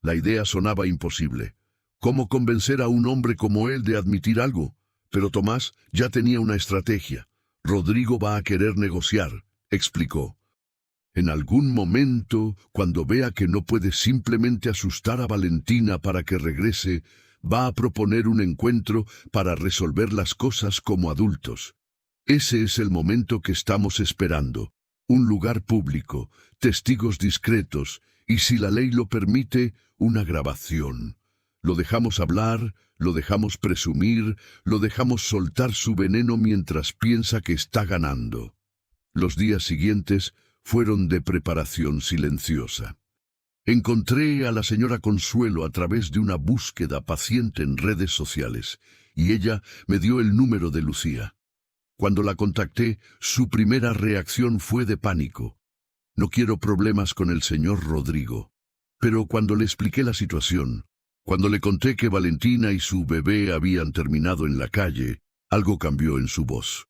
La idea sonaba imposible. ¿Cómo convencer a un hombre como él de admitir algo? Pero Tomás ya tenía una estrategia. Rodrigo va a querer negociar, explicó. En algún momento, cuando vea que no puede simplemente asustar a Valentina para que regrese, va a proponer un encuentro para resolver las cosas como adultos. Ese es el momento que estamos esperando. Un lugar público, testigos discretos y, si la ley lo permite, una grabación. Lo dejamos hablar, lo dejamos presumir, lo dejamos soltar su veneno mientras piensa que está ganando. Los días siguientes fueron de preparación silenciosa. Encontré a la señora Consuelo a través de una búsqueda paciente en redes sociales y ella me dio el número de Lucía. Cuando la contacté, su primera reacción fue de pánico. No quiero problemas con el señor Rodrigo. Pero cuando le expliqué la situación, cuando le conté que Valentina y su bebé habían terminado en la calle, algo cambió en su voz.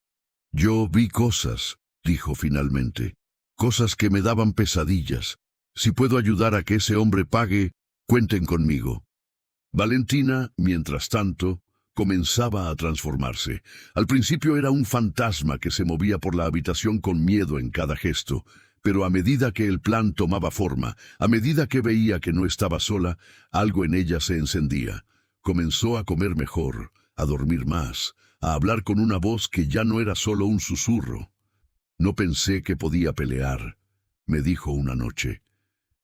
Yo vi cosas, dijo finalmente, cosas que me daban pesadillas. Si puedo ayudar a que ese hombre pague, cuenten conmigo. Valentina, mientras tanto, comenzaba a transformarse. Al principio era un fantasma que se movía por la habitación con miedo en cada gesto, pero a medida que el plan tomaba forma, a medida que veía que no estaba sola, algo en ella se encendía. Comenzó a comer mejor, a dormir más, a hablar con una voz que ya no era solo un susurro. No pensé que podía pelear, me dijo una noche.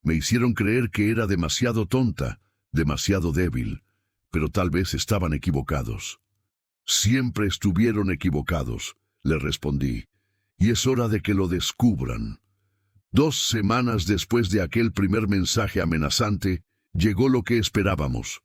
Me hicieron creer que era demasiado tonta, demasiado débil, pero tal vez estaban equivocados. Siempre estuvieron equivocados, le respondí, y es hora de que lo descubran. 2 semanas después de aquel primer mensaje amenazante, llegó lo que esperábamos.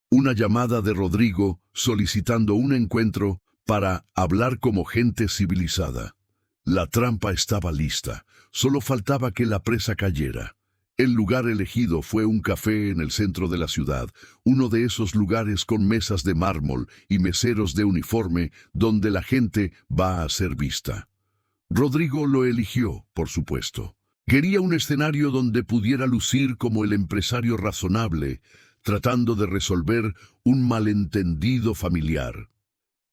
Una llamada de Rodrigo solicitando un encuentro para hablar como gente civilizada. La trampa estaba lista, solo faltaba que la presa cayera. El lugar elegido fue un café en el centro de la ciudad, uno de esos lugares con mesas de mármol y meseros de uniforme donde la gente va a ser vista. Rodrigo lo eligió, por supuesto. Quería un escenario donde pudiera lucir como el empresario razonable, tratando de resolver un malentendido familiar.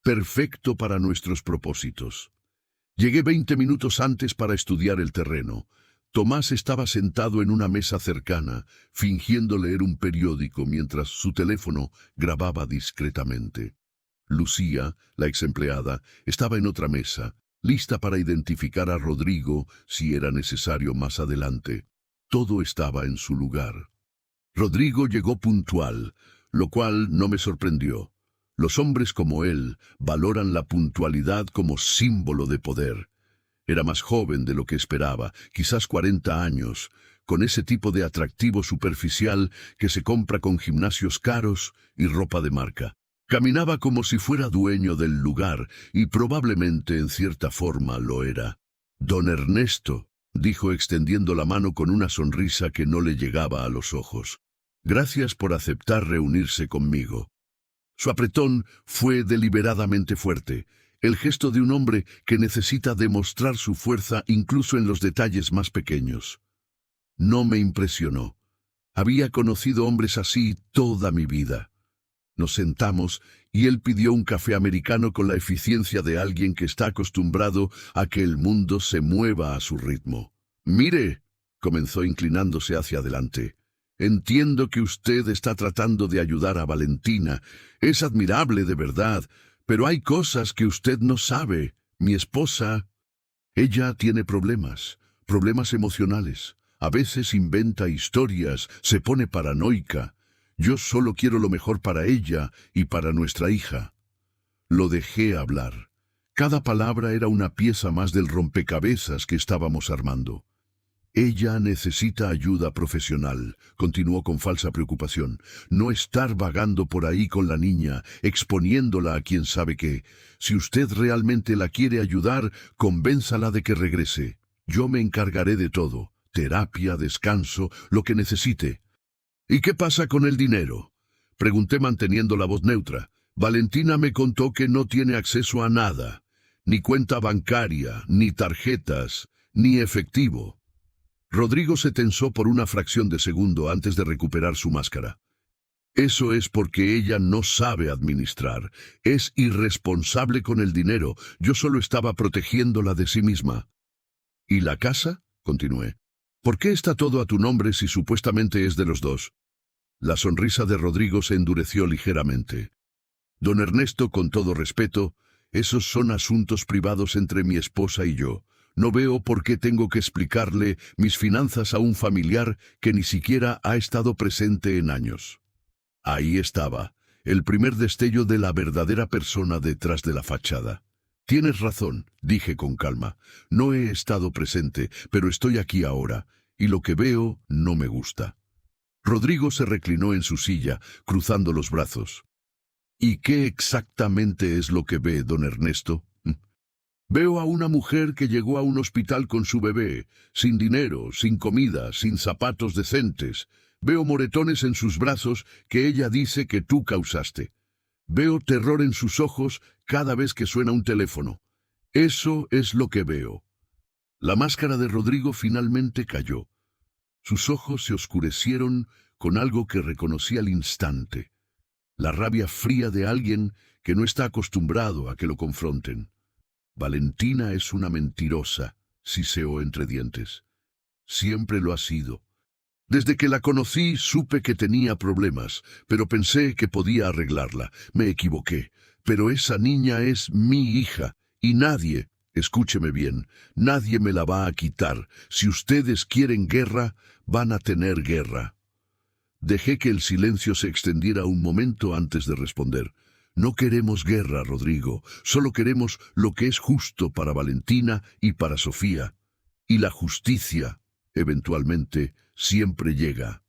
Perfecto para nuestros propósitos. Llegué 20 minutos antes para estudiar el terreno. Tomás estaba sentado en una mesa cercana, fingiendo leer un periódico mientras su teléfono grababa discretamente. Lucía, la exempleada, estaba en otra mesa, lista para identificar a Rodrigo si era necesario más adelante. Todo estaba en su lugar. Rodrigo llegó puntual, lo cual no me sorprendió. Los hombres como él valoran la puntualidad como símbolo de poder. Era más joven de lo que esperaba, quizás 40 años, con ese tipo de atractivo superficial que se compra con gimnasios caros y ropa de marca. Caminaba como si fuera dueño del lugar, y probablemente en cierta forma lo era. «Don Ernesto», dijo extendiendo la mano con una sonrisa que no le llegaba a los ojos. «Gracias por aceptar reunirse conmigo». Su apretón fue deliberadamente fuerte, el gesto de un hombre que necesita demostrar su fuerza incluso en los detalles más pequeños. No me impresionó. Había conocido hombres así toda mi vida. Nos sentamos y él pidió un café americano con la eficiencia de alguien que está acostumbrado a que el mundo se mueva a su ritmo. «Mire», comenzó inclinándose hacia adelante, «entiendo que usted está tratando de ayudar a Valentina. Es admirable de verdad, pero hay cosas que usted no sabe. Mi esposa, ella tiene problemas emocionales. A veces inventa historias, se pone paranoica. Yo solo quiero lo mejor para ella y para nuestra hija». Lo dejé hablar. Cada palabra era una pieza más del rompecabezas que estábamos armando. «Ella necesita ayuda profesional», continuó con falsa preocupación. «No estar vagando por ahí con la niña, exponiéndola a quién sabe qué. Si usted realmente la quiere ayudar, convénzala de que regrese. Yo me encargaré de todo. Terapia, descanso, lo que necesite». «¿Y qué pasa con el dinero?», pregunté manteniendo la voz neutra. «Valentina me contó que no tiene acceso a nada. Ni cuenta bancaria, ni tarjetas, ni efectivo». Rodrigo se tensó por una fracción de segundo antes de recuperar su máscara. «Eso es porque ella no sabe administrar. Es irresponsable con el dinero. Yo solo estaba protegiéndola de sí misma». «¿Y la casa?», continué. «¿Por qué está todo a tu nombre si supuestamente es de los dos?». La sonrisa de Rodrigo se endureció ligeramente. «Don Ernesto, con todo respeto, esos son asuntos privados entre mi esposa y yo. No veo por qué tengo que explicarle mis finanzas a un familiar que ni siquiera ha estado presente en años». Ahí estaba, el primer destello de la verdadera persona detrás de la fachada. «Tienes razón», dije con calma. «No he estado presente, pero estoy aquí ahora, y lo que veo no me gusta». Rodrigo se reclinó en su silla, cruzando los brazos. ¿Y qué exactamente es lo que ve, don Ernesto? Veo a una mujer que llegó a un hospital con su bebé, sin dinero, sin comida, sin zapatos decentes. Veo moretones en sus brazos que ella dice que tú causaste. Veo terror en sus ojos cada vez que suena un teléfono. Eso es lo que veo. La máscara de Rodrigo finalmente cayó. Sus ojos se oscurecieron con algo que reconocí al instante. La rabia fría de alguien que no está acostumbrado a que lo confronten. Valentina es una mentirosa, siseó entre dientes. Siempre lo ha sido. Desde que la conocí supe que tenía problemas, pero pensé que podía arreglarla. Me equivoqué. Pero esa niña es mi hija, y nadie, escúcheme bien, nadie me la va a quitar. Si ustedes quieren guerra, van a tener guerra. Dejé que el silencio se extendiera un momento antes de responder. No queremos guerra, Rodrigo. Solo queremos lo que es justo para Valentina y para Sofía. Y la justicia, eventualmente, siempre llega.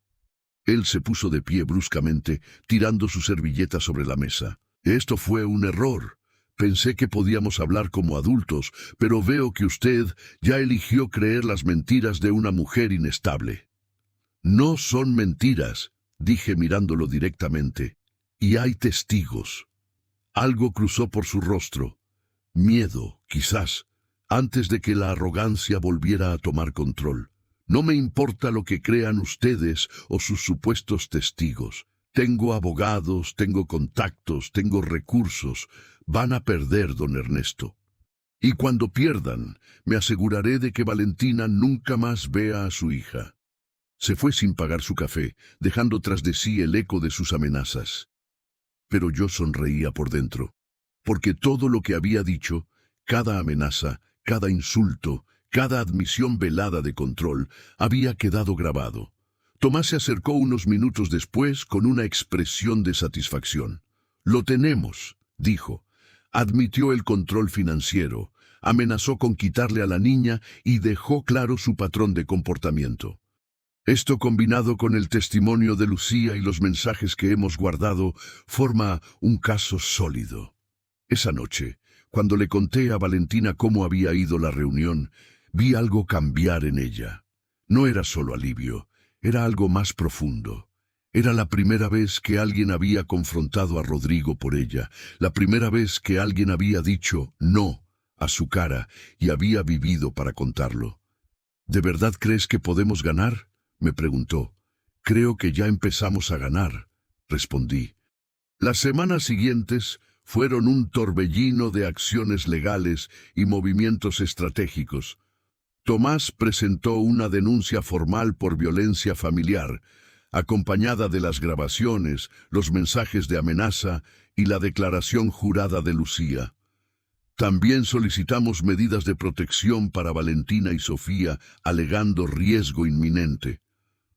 Él se puso de pie bruscamente, tirando su servilleta sobre la mesa. Esto fue un error. Pensé que podíamos hablar como adultos, pero veo que usted ya eligió creer las mentiras de una mujer inestable. No son mentiras, dije mirándolo directamente. Y hay testigos. Algo cruzó por su rostro. Miedo, quizás, antes de que la arrogancia volviera a tomar control. No me importa lo que crean ustedes o sus supuestos testigos. Tengo abogados, tengo contactos, tengo recursos. Van a perder, don Ernesto. Y cuando pierdan, me aseguraré de que Valentina nunca más vea a su hija. Se fue sin pagar su café, dejando tras de sí el eco de sus amenazas. Pero yo sonreía por dentro, porque todo lo que había dicho, cada amenaza, cada insulto, cada admisión velada de control, había quedado grabado. Tomás se acercó unos minutos después con una expresión de satisfacción. «Lo tenemos», dijo. Admitió el control financiero, amenazó con quitarle a la niña y dejó claro su patrón de comportamiento. Esto, combinado con el testimonio de Lucía y los mensajes que hemos guardado, forma un caso sólido. Esa noche, cuando le conté a Valentina cómo había ido la reunión, vi algo cambiar en ella. No era solo alivio, era algo más profundo. Era la primera vez que alguien había confrontado a Rodrigo por ella, la primera vez que alguien había dicho no a su cara y había vivido para contarlo. ¿De verdad crees que podemos ganar?, me preguntó. Creo que ya empezamos a ganar, respondí. Las semanas siguientes fueron un torbellino de acciones legales y movimientos estratégicos. Tomás presentó una denuncia formal por violencia familiar, acompañada de las grabaciones, los mensajes de amenaza y la declaración jurada de Lucía. También solicitamos medidas de protección para Valentina y Sofía, alegando riesgo inminente.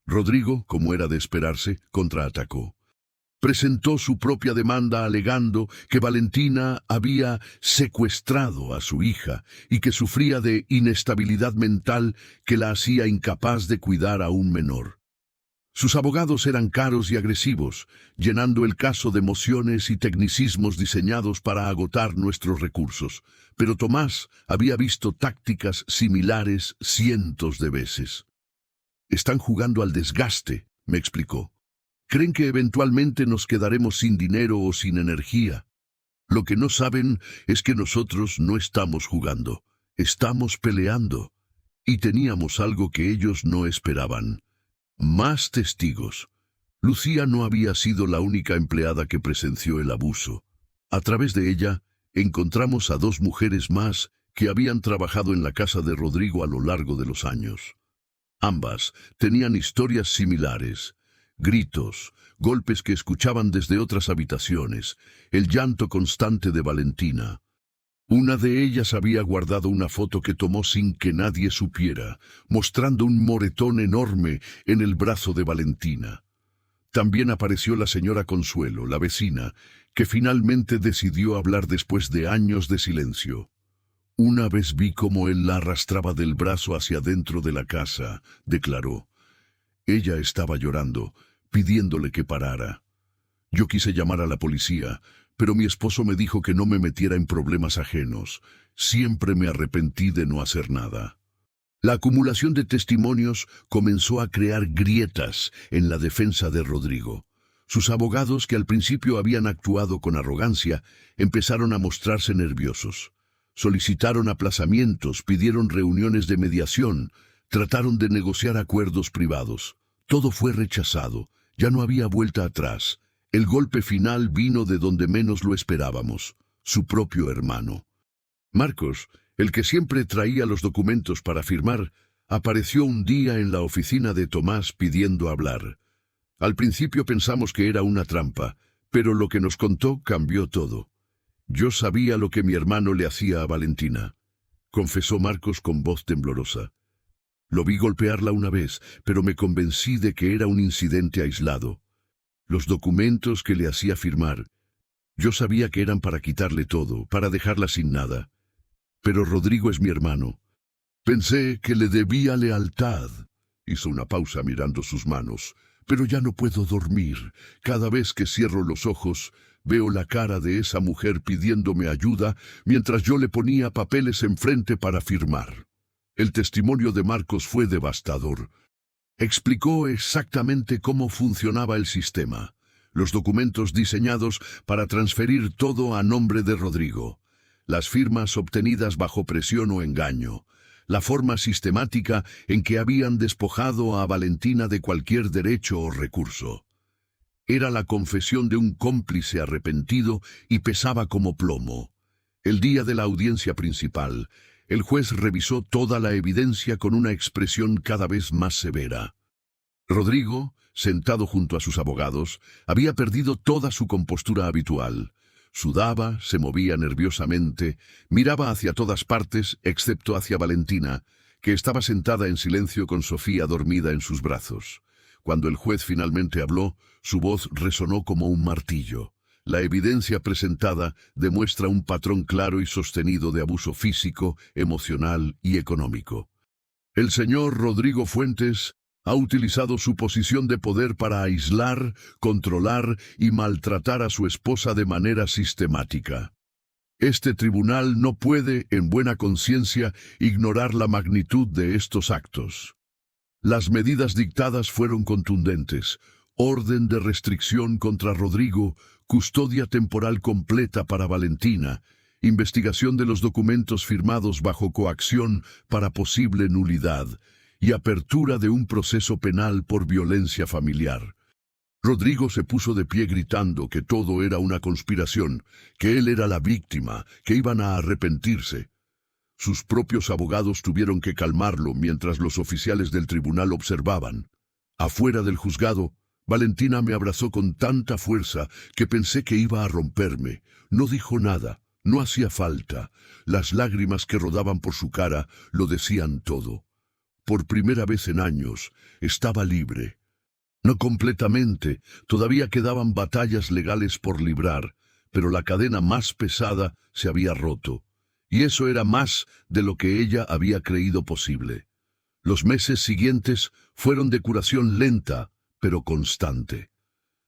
Rodrigo, como era de esperarse, contraatacó. Presentó su propia demanda alegando que Valentina había secuestrado a su hija y que sufría de inestabilidad mental que la hacía incapaz de cuidar a un menor. Sus abogados eran caros y agresivos, llenando el caso de mociones y tecnicismos diseñados para agotar nuestros recursos. Pero Tomás había visto tácticas similares cientos de veces. Están jugando al desgaste, me explicó. Creen que eventualmente nos quedaremos sin dinero o sin energía. Lo que no saben es que nosotros no estamos jugando, estamos peleando. Y teníamos algo que ellos no esperaban. Más testigos. Lucía no había sido la única empleada que presenció el abuso. A través de ella, encontramos a 2 mujeres más que habían trabajado en la casa de Rodrigo a lo largo de los años. Ambas tenían historias similares, gritos, golpes que escuchaban desde otras habitaciones, el llanto constante de Valentina. Una de ellas había guardado una foto que tomó sin que nadie supiera, mostrando un moretón enorme en el brazo de Valentina. También apareció la señora Consuelo, la vecina, que finalmente decidió hablar después de años de silencio. Una vez vi cómo él la arrastraba del brazo hacia dentro de la casa, declaró. Ella estaba llorando, pidiéndole que parara. Yo quise llamar a la policía, pero mi esposo me dijo que no me metiera en problemas ajenos. Siempre me arrepentí de no hacer nada. La acumulación de testimonios comenzó a crear grietas en la defensa de Rodrigo. Sus abogados, que al principio habían actuado con arrogancia, empezaron a mostrarse nerviosos. Solicitaron aplazamientos, pidieron reuniones de mediación, trataron de negociar acuerdos privados. Todo fue rechazado, ya no había vuelta atrás. El golpe final vino de donde menos lo esperábamos, su propio hermano. Marcos, el que siempre traía los documentos para firmar, apareció un día en la oficina de Tomás pidiendo hablar. Al principio pensamos que era una trampa, pero lo que nos contó cambió todo. Yo sabía lo que mi hermano le hacía a Valentina, confesó Marcos con voz temblorosa. Lo vi golpearla una vez, pero me convencí de que era un incidente aislado. Los documentos que le hacía firmar, yo sabía que eran para quitarle todo, para dejarla sin nada. Pero Rodrigo es mi hermano. Pensé que le debía lealtad. Hizo una pausa mirando sus manos. Pero ya no puedo dormir. Cada vez que cierro los ojos, veo la cara de esa mujer pidiéndome ayuda mientras yo le ponía papeles enfrente para firmar. El testimonio de Marcos fue devastador. Explicó exactamente cómo funcionaba el sistema. Los documentos diseñados para transferir todo a nombre de Rodrigo. Las firmas obtenidas bajo presión o engaño, la forma sistemática en que habían despojado a Valentina de cualquier derecho o recurso. Era la confesión de un cómplice arrepentido y pesaba como plomo. El día de la audiencia principal, el juez revisó toda la evidencia con una expresión cada vez más severa. Rodrigo, sentado junto a sus abogados, había perdido toda su compostura habitual. Sudaba, se movía nerviosamente, miraba hacia todas partes, excepto hacia Valentina, que estaba sentada en silencio con Sofía dormida en sus brazos. Cuando el juez finalmente habló, su voz resonó como un martillo. La evidencia presentada demuestra un patrón claro y sostenido de abuso físico, emocional y económico. El señor Rodrigo Fuentes ha utilizado su posición de poder para aislar, controlar y maltratar a su esposa de manera sistemática. Este tribunal no puede, en buena conciencia, ignorar la magnitud de estos actos. Las medidas dictadas fueron contundentes. Orden de restricción contra Rodrigo, custodia temporal completa para Valentina, investigación de los documentos firmados bajo coacción para posible nulidad, y apertura de un proceso penal por violencia familiar. Rodrigo se puso de pie gritando que todo era una conspiración, que él era la víctima, que iban a arrepentirse. Sus propios abogados tuvieron que calmarlo mientras los oficiales del tribunal observaban. Afuera del juzgado, Valentina me abrazó con tanta fuerza que pensé que iba a romperme. No dijo nada, no hacía falta. Las lágrimas que rodaban por su cara lo decían todo. Por primera vez en años, estaba libre. No completamente, todavía quedaban batallas legales por librar, pero la cadena más pesada se había roto. Y eso era más de lo que ella había creído posible. Los meses siguientes fueron de curación lenta, pero constante.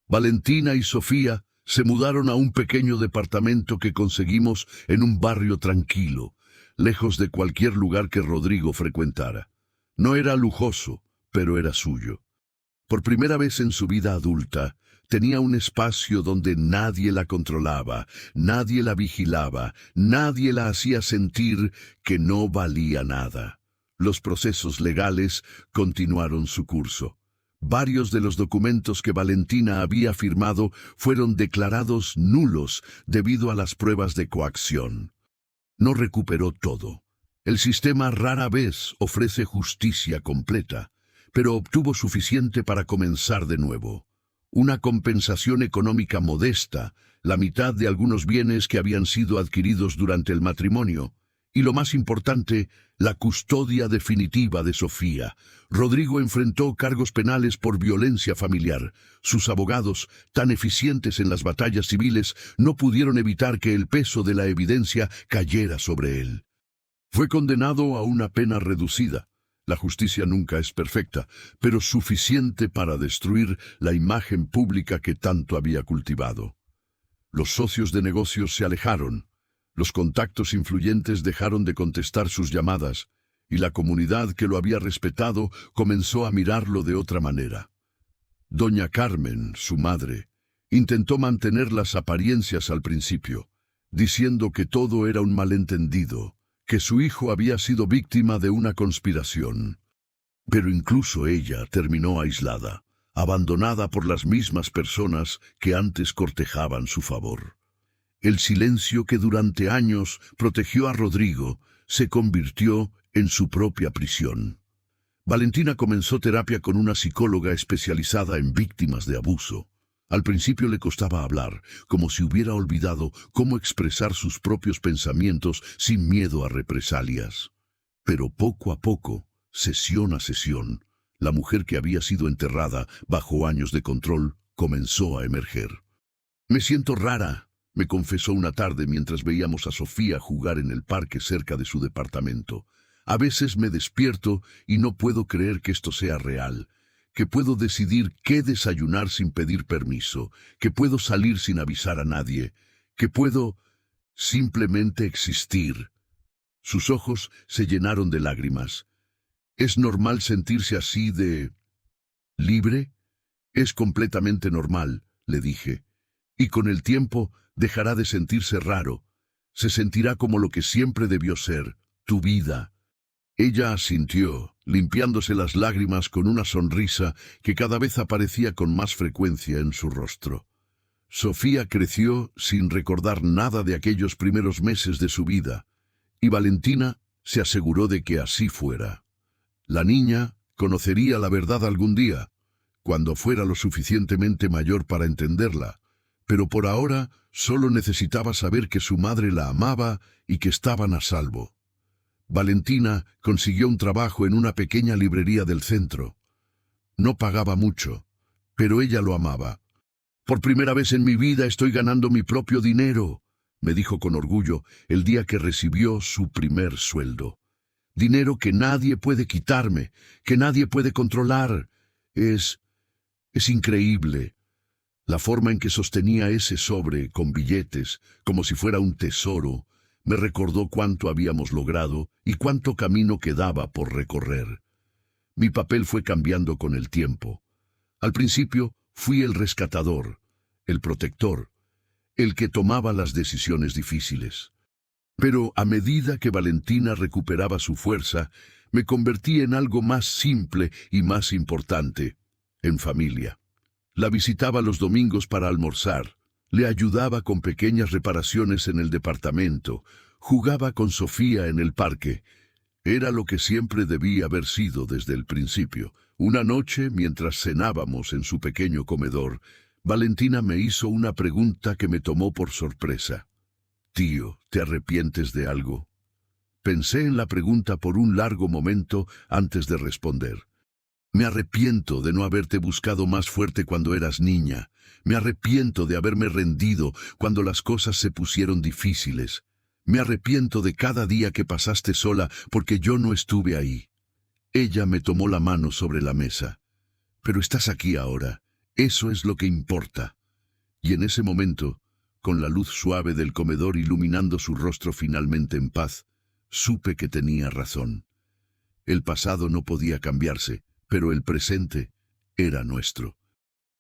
Valentina y Sofía se mudaron a un pequeño departamento que conseguimos en un barrio tranquilo, lejos de cualquier lugar que Rodrigo frecuentara. No era lujoso, pero era suyo. Por primera vez en su vida adulta, tenía un espacio donde nadie la controlaba, nadie la vigilaba, nadie la hacía sentir que no valía nada. Los procesos legales continuaron su curso. Varios de los documentos que Valentina había firmado fueron declarados nulos debido a las pruebas de coacción. No recuperó todo. El sistema rara vez ofrece justicia completa, pero obtuvo suficiente para comenzar de nuevo. Una compensación económica modesta, la mitad de algunos bienes que habían sido adquiridos durante el matrimonio, y lo más importante, la custodia definitiva de Sofía. Rodrigo enfrentó cargos penales por violencia familiar. Sus abogados, tan eficientes en las batallas civiles, no pudieron evitar que el peso de la evidencia cayera sobre él. Fue condenado a una pena reducida, La justicia nunca es perfecta, pero suficiente para destruir la imagen pública que tanto había cultivado. Los socios de negocios se alejaron, los contactos influyentes dejaron de contestar sus llamadas, y la comunidad que lo había respetado comenzó a mirarlo de otra manera. Doña Carmen, su madre, intentó mantener las apariencias al principio, diciendo que todo era un malentendido, que su hijo había sido víctima de una conspiración. Pero incluso ella terminó aislada, abandonada por las mismas personas que antes cortejaban su favor. El silencio que durante años protegió a Rodrigo se convirtió en su propia prisión. Valentina comenzó terapia con una psicóloga especializada en víctimas de abuso. Al principio le costaba hablar, como si hubiera olvidado cómo expresar sus propios pensamientos sin miedo a represalias. Pero poco a poco, sesión a sesión, la mujer que había sido enterrada bajo años de control comenzó a emerger. «Me siento rara», me confesó una tarde mientras veíamos a Sofía jugar en el parque cerca de su departamento. «A veces me despierto y no puedo creer que esto sea real, que puedo decidir qué desayunar sin pedir permiso, que puedo salir sin avisar a nadie, que puedo simplemente existir». Sus ojos se llenaron de lágrimas. «¿Es normal sentirse así de libre?» «Es completamente normal», le dije. «Y con el tiempo dejará de sentirse raro. Se sentirá como lo que siempre debió ser, tu vida». Ella asintió, limpiándose las lágrimas con una sonrisa que cada vez aparecía con más frecuencia en su rostro. Sofía creció sin recordar nada de aquellos primeros meses de su vida, y Valentina se aseguró de que así fuera. La niña conocería la verdad algún día, cuando fuera lo suficientemente mayor para entenderla, pero por ahora solo necesitaba saber que su madre la amaba y que estaban a salvo. Valentina consiguió un trabajo en una pequeña librería del centro. No pagaba mucho, pero ella lo amaba. «Por primera vez en mi vida estoy ganando mi propio dinero», me dijo con orgullo el día que recibió su primer sueldo. «Dinero que nadie puede quitarme, que nadie puede controlar. Es increíble». La forma en que sostenía ese sobre con billetes, como si fuera un tesoro, me recordó cuánto habíamos logrado y cuánto camino quedaba por recorrer. Mi papel fue cambiando con el tiempo. Al principio fui el rescatador, el protector, el que tomaba las decisiones difíciles. Pero a medida que Valentina recuperaba su fuerza, me convertí en algo más simple y más importante, en familia. La visitaba los domingos para almorzar, le ayudaba con pequeñas reparaciones en el departamento, jugaba con Sofía en el parque. Era lo que siempre debía haber sido desde el principio. Una noche, mientras cenábamos en su pequeño comedor, Valentina me hizo una pregunta que me tomó por sorpresa. «Tío, ¿te arrepientes de algo?» Pensé en la pregunta por un largo momento antes de responder. «Me arrepiento de no haberte buscado más fuerte cuando eras niña. Me arrepiento de haberme rendido cuando las cosas se pusieron difíciles. Me arrepiento de cada día que pasaste sola porque yo no estuve ahí». Ella me tomó la mano sobre la mesa. «Pero estás aquí ahora. Eso es lo que importa». Y en ese momento, con la luz suave del comedor iluminando su rostro finalmente en paz, supe que tenía razón. El pasado no podía cambiarse, pero el presente era nuestro.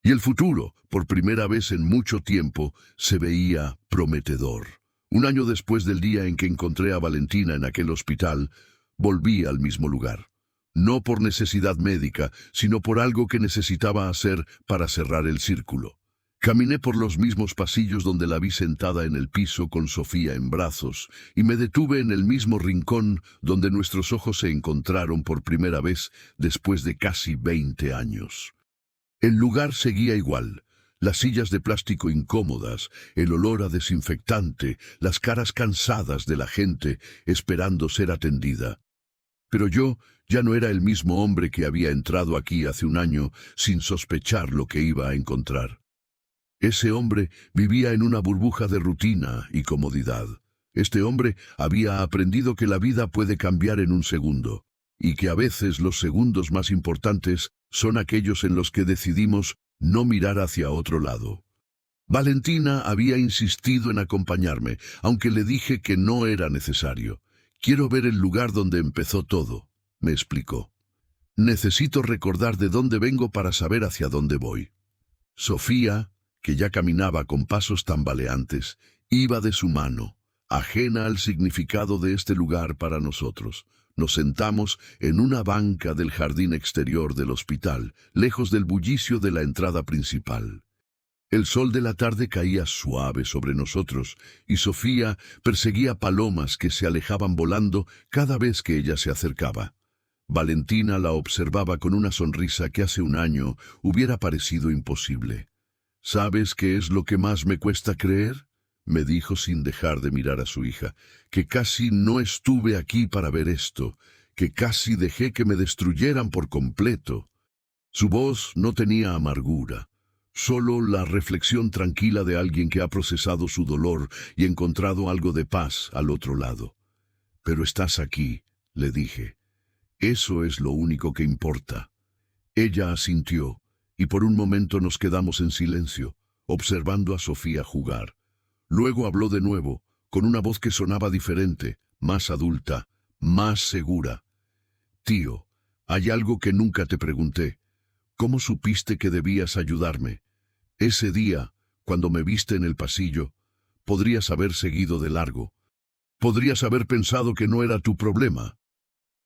Y el futuro, por primera vez en mucho tiempo, se veía prometedor. Un año después del día en que encontré a Valentina en aquel hospital, volví al mismo lugar. No por necesidad médica, sino por algo que necesitaba hacer para cerrar el círculo. Caminé por los mismos pasillos donde la vi sentada en el piso con Sofía en brazos, y me detuve en el mismo rincón donde nuestros ojos se encontraron por primera vez después de casi 20 años. El lugar seguía igual, las sillas de plástico incómodas, el olor a desinfectante, las caras cansadas de la gente esperando ser atendida. Pero yo ya no era el mismo hombre que había entrado aquí hace un año sin sospechar lo que iba a encontrar. Ese hombre vivía en una burbuja de rutina y comodidad. Este hombre había aprendido que la vida puede cambiar en un segundo. y que a veces los segundos más importantes son aquellos en los que decidimos no mirar hacia otro lado. Valentina había insistido en acompañarme, aunque le dije que no era necesario. «Quiero ver el lugar donde empezó todo», me explicó. «Necesito recordar de dónde vengo para saber hacia dónde voy». Sofía, que ya caminaba con pasos tambaleantes, iba de su mano, ajena al significado de este lugar para nosotros. Nos sentamos en una banca del jardín exterior del hospital, lejos del bullicio de la entrada principal. El sol de la tarde caía suave sobre nosotros, y Sofía perseguía palomas que se alejaban volando cada vez que ella se acercaba. Valentina la observaba con una sonrisa que hace un año hubiera parecido imposible. «¿Sabes qué es lo que más me cuesta creer?», me dijo sin dejar de mirar a su hija, «que casi no estuve aquí para ver esto, que casi dejé que me destruyeran por completo». Su voz no tenía amargura, solo la reflexión tranquila de alguien que ha procesado su dolor y encontrado algo de paz al otro lado. «Pero estás aquí», le dije. «Eso es lo único que importa». Ella asintió, y por un momento nos quedamos en silencio, observando a Sofía jugar. Luego habló de nuevo, con una voz que sonaba diferente, más adulta, más segura. «Tío, hay algo que nunca te pregunté. ¿Cómo supiste que debías ayudarme? Ese día, cuando me viste en el pasillo, podrías haber seguido de largo. Podrías haber pensado que no era tu problema».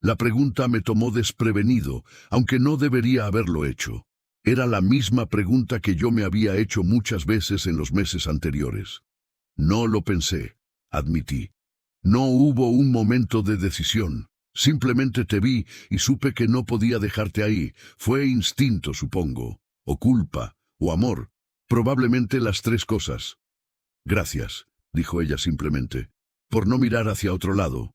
La pregunta me tomó desprevenido, aunque no debería haberlo hecho. Era la misma pregunta que yo me había hecho muchas veces en los meses anteriores. «No lo pensé», admití. «No hubo un momento de decisión. Simplemente te vi y supe que no podía dejarte ahí. Fue instinto, supongo. O culpa, o amor. Probablemente las tres cosas». «Gracias», dijo ella simplemente, «por no mirar hacia otro lado».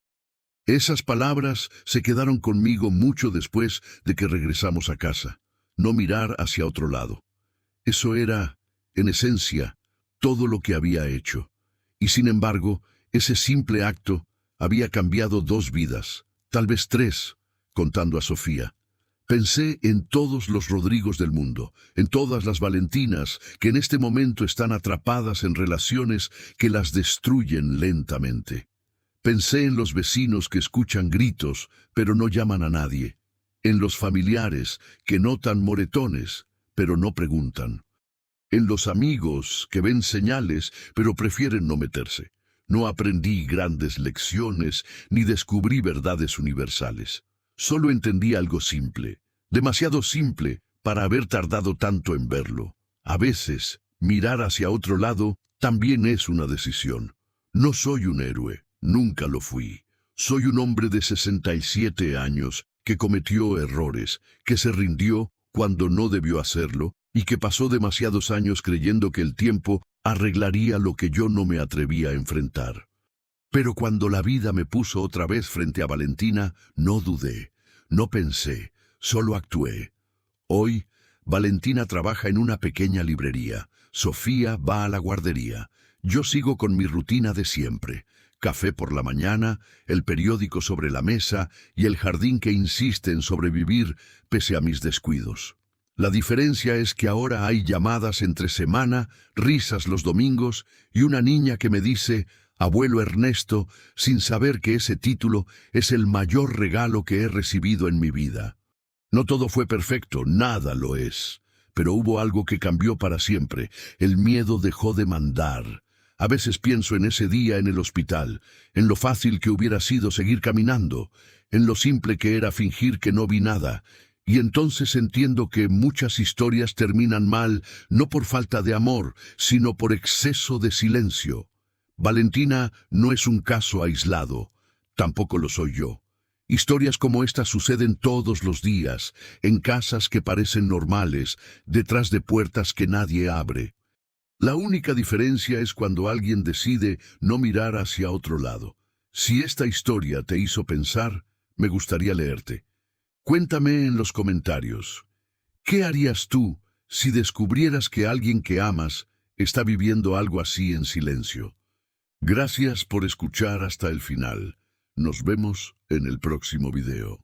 Esas palabras se quedaron conmigo mucho después de que regresamos a casa. No mirar hacia otro lado. Eso era, en esencia, todo lo que había hecho. Y sin embargo, ese simple acto había cambiado 2 vidas, tal vez 3, contando a Sofía. Pensé en todos los Rodrigos del mundo, en todas las Valentinas que en este momento están atrapadas en relaciones que las destruyen lentamente. Pensé en los vecinos que escuchan gritos, pero no llaman a nadie. En los familiares que notan moretones, pero no preguntan. En los amigos que ven señales, pero prefieren no meterse. No aprendí grandes lecciones, ni descubrí verdades universales. Solo entendí algo simple, demasiado simple para haber tardado tanto en verlo. A veces, mirar hacia otro lado también es una decisión. No soy un héroe, nunca lo fui. Soy un hombre de 67 años que cometió errores, que se rindió cuando no debió hacerlo, y que pasó demasiados años creyendo que el tiempo arreglaría lo que yo no me atrevía a enfrentar. Pero cuando la vida me puso otra vez frente a Valentina, no dudé, no pensé, solo actué. Hoy, Valentina trabaja en una pequeña librería. Sofía va a la guardería. Yo sigo con mi rutina de siempre. Café por la mañana, el periódico sobre la mesa y el jardín que insiste en sobrevivir pese a mis descuidos. La diferencia es que ahora hay llamadas entre semana, risas los domingos y una niña que me dice «Abuelo Ernesto», sin saber que ese título es el mayor regalo que he recibido en mi vida. No todo fue perfecto, nada lo es. Pero hubo algo que cambió para siempre. El miedo dejó de mandar. A veces pienso en ese día en el hospital, en lo fácil que hubiera sido seguir caminando, en lo simple que era fingir que no vi nada. Y entonces entiendo que muchas historias terminan mal, no por falta de amor, sino por exceso de silencio. Valentina no es un caso aislado, tampoco lo soy yo. Historias como esta suceden todos los días, en casas que parecen normales, detrás de puertas que nadie abre. La única diferencia es cuando alguien decide no mirar hacia otro lado. Si esta historia te hizo pensar, me gustaría leerte. Cuéntame en los comentarios. ¿Qué harías tú si descubrieras que alguien que amas está viviendo algo así en silencio? Gracias por escuchar hasta el final. Nos vemos en el próximo video.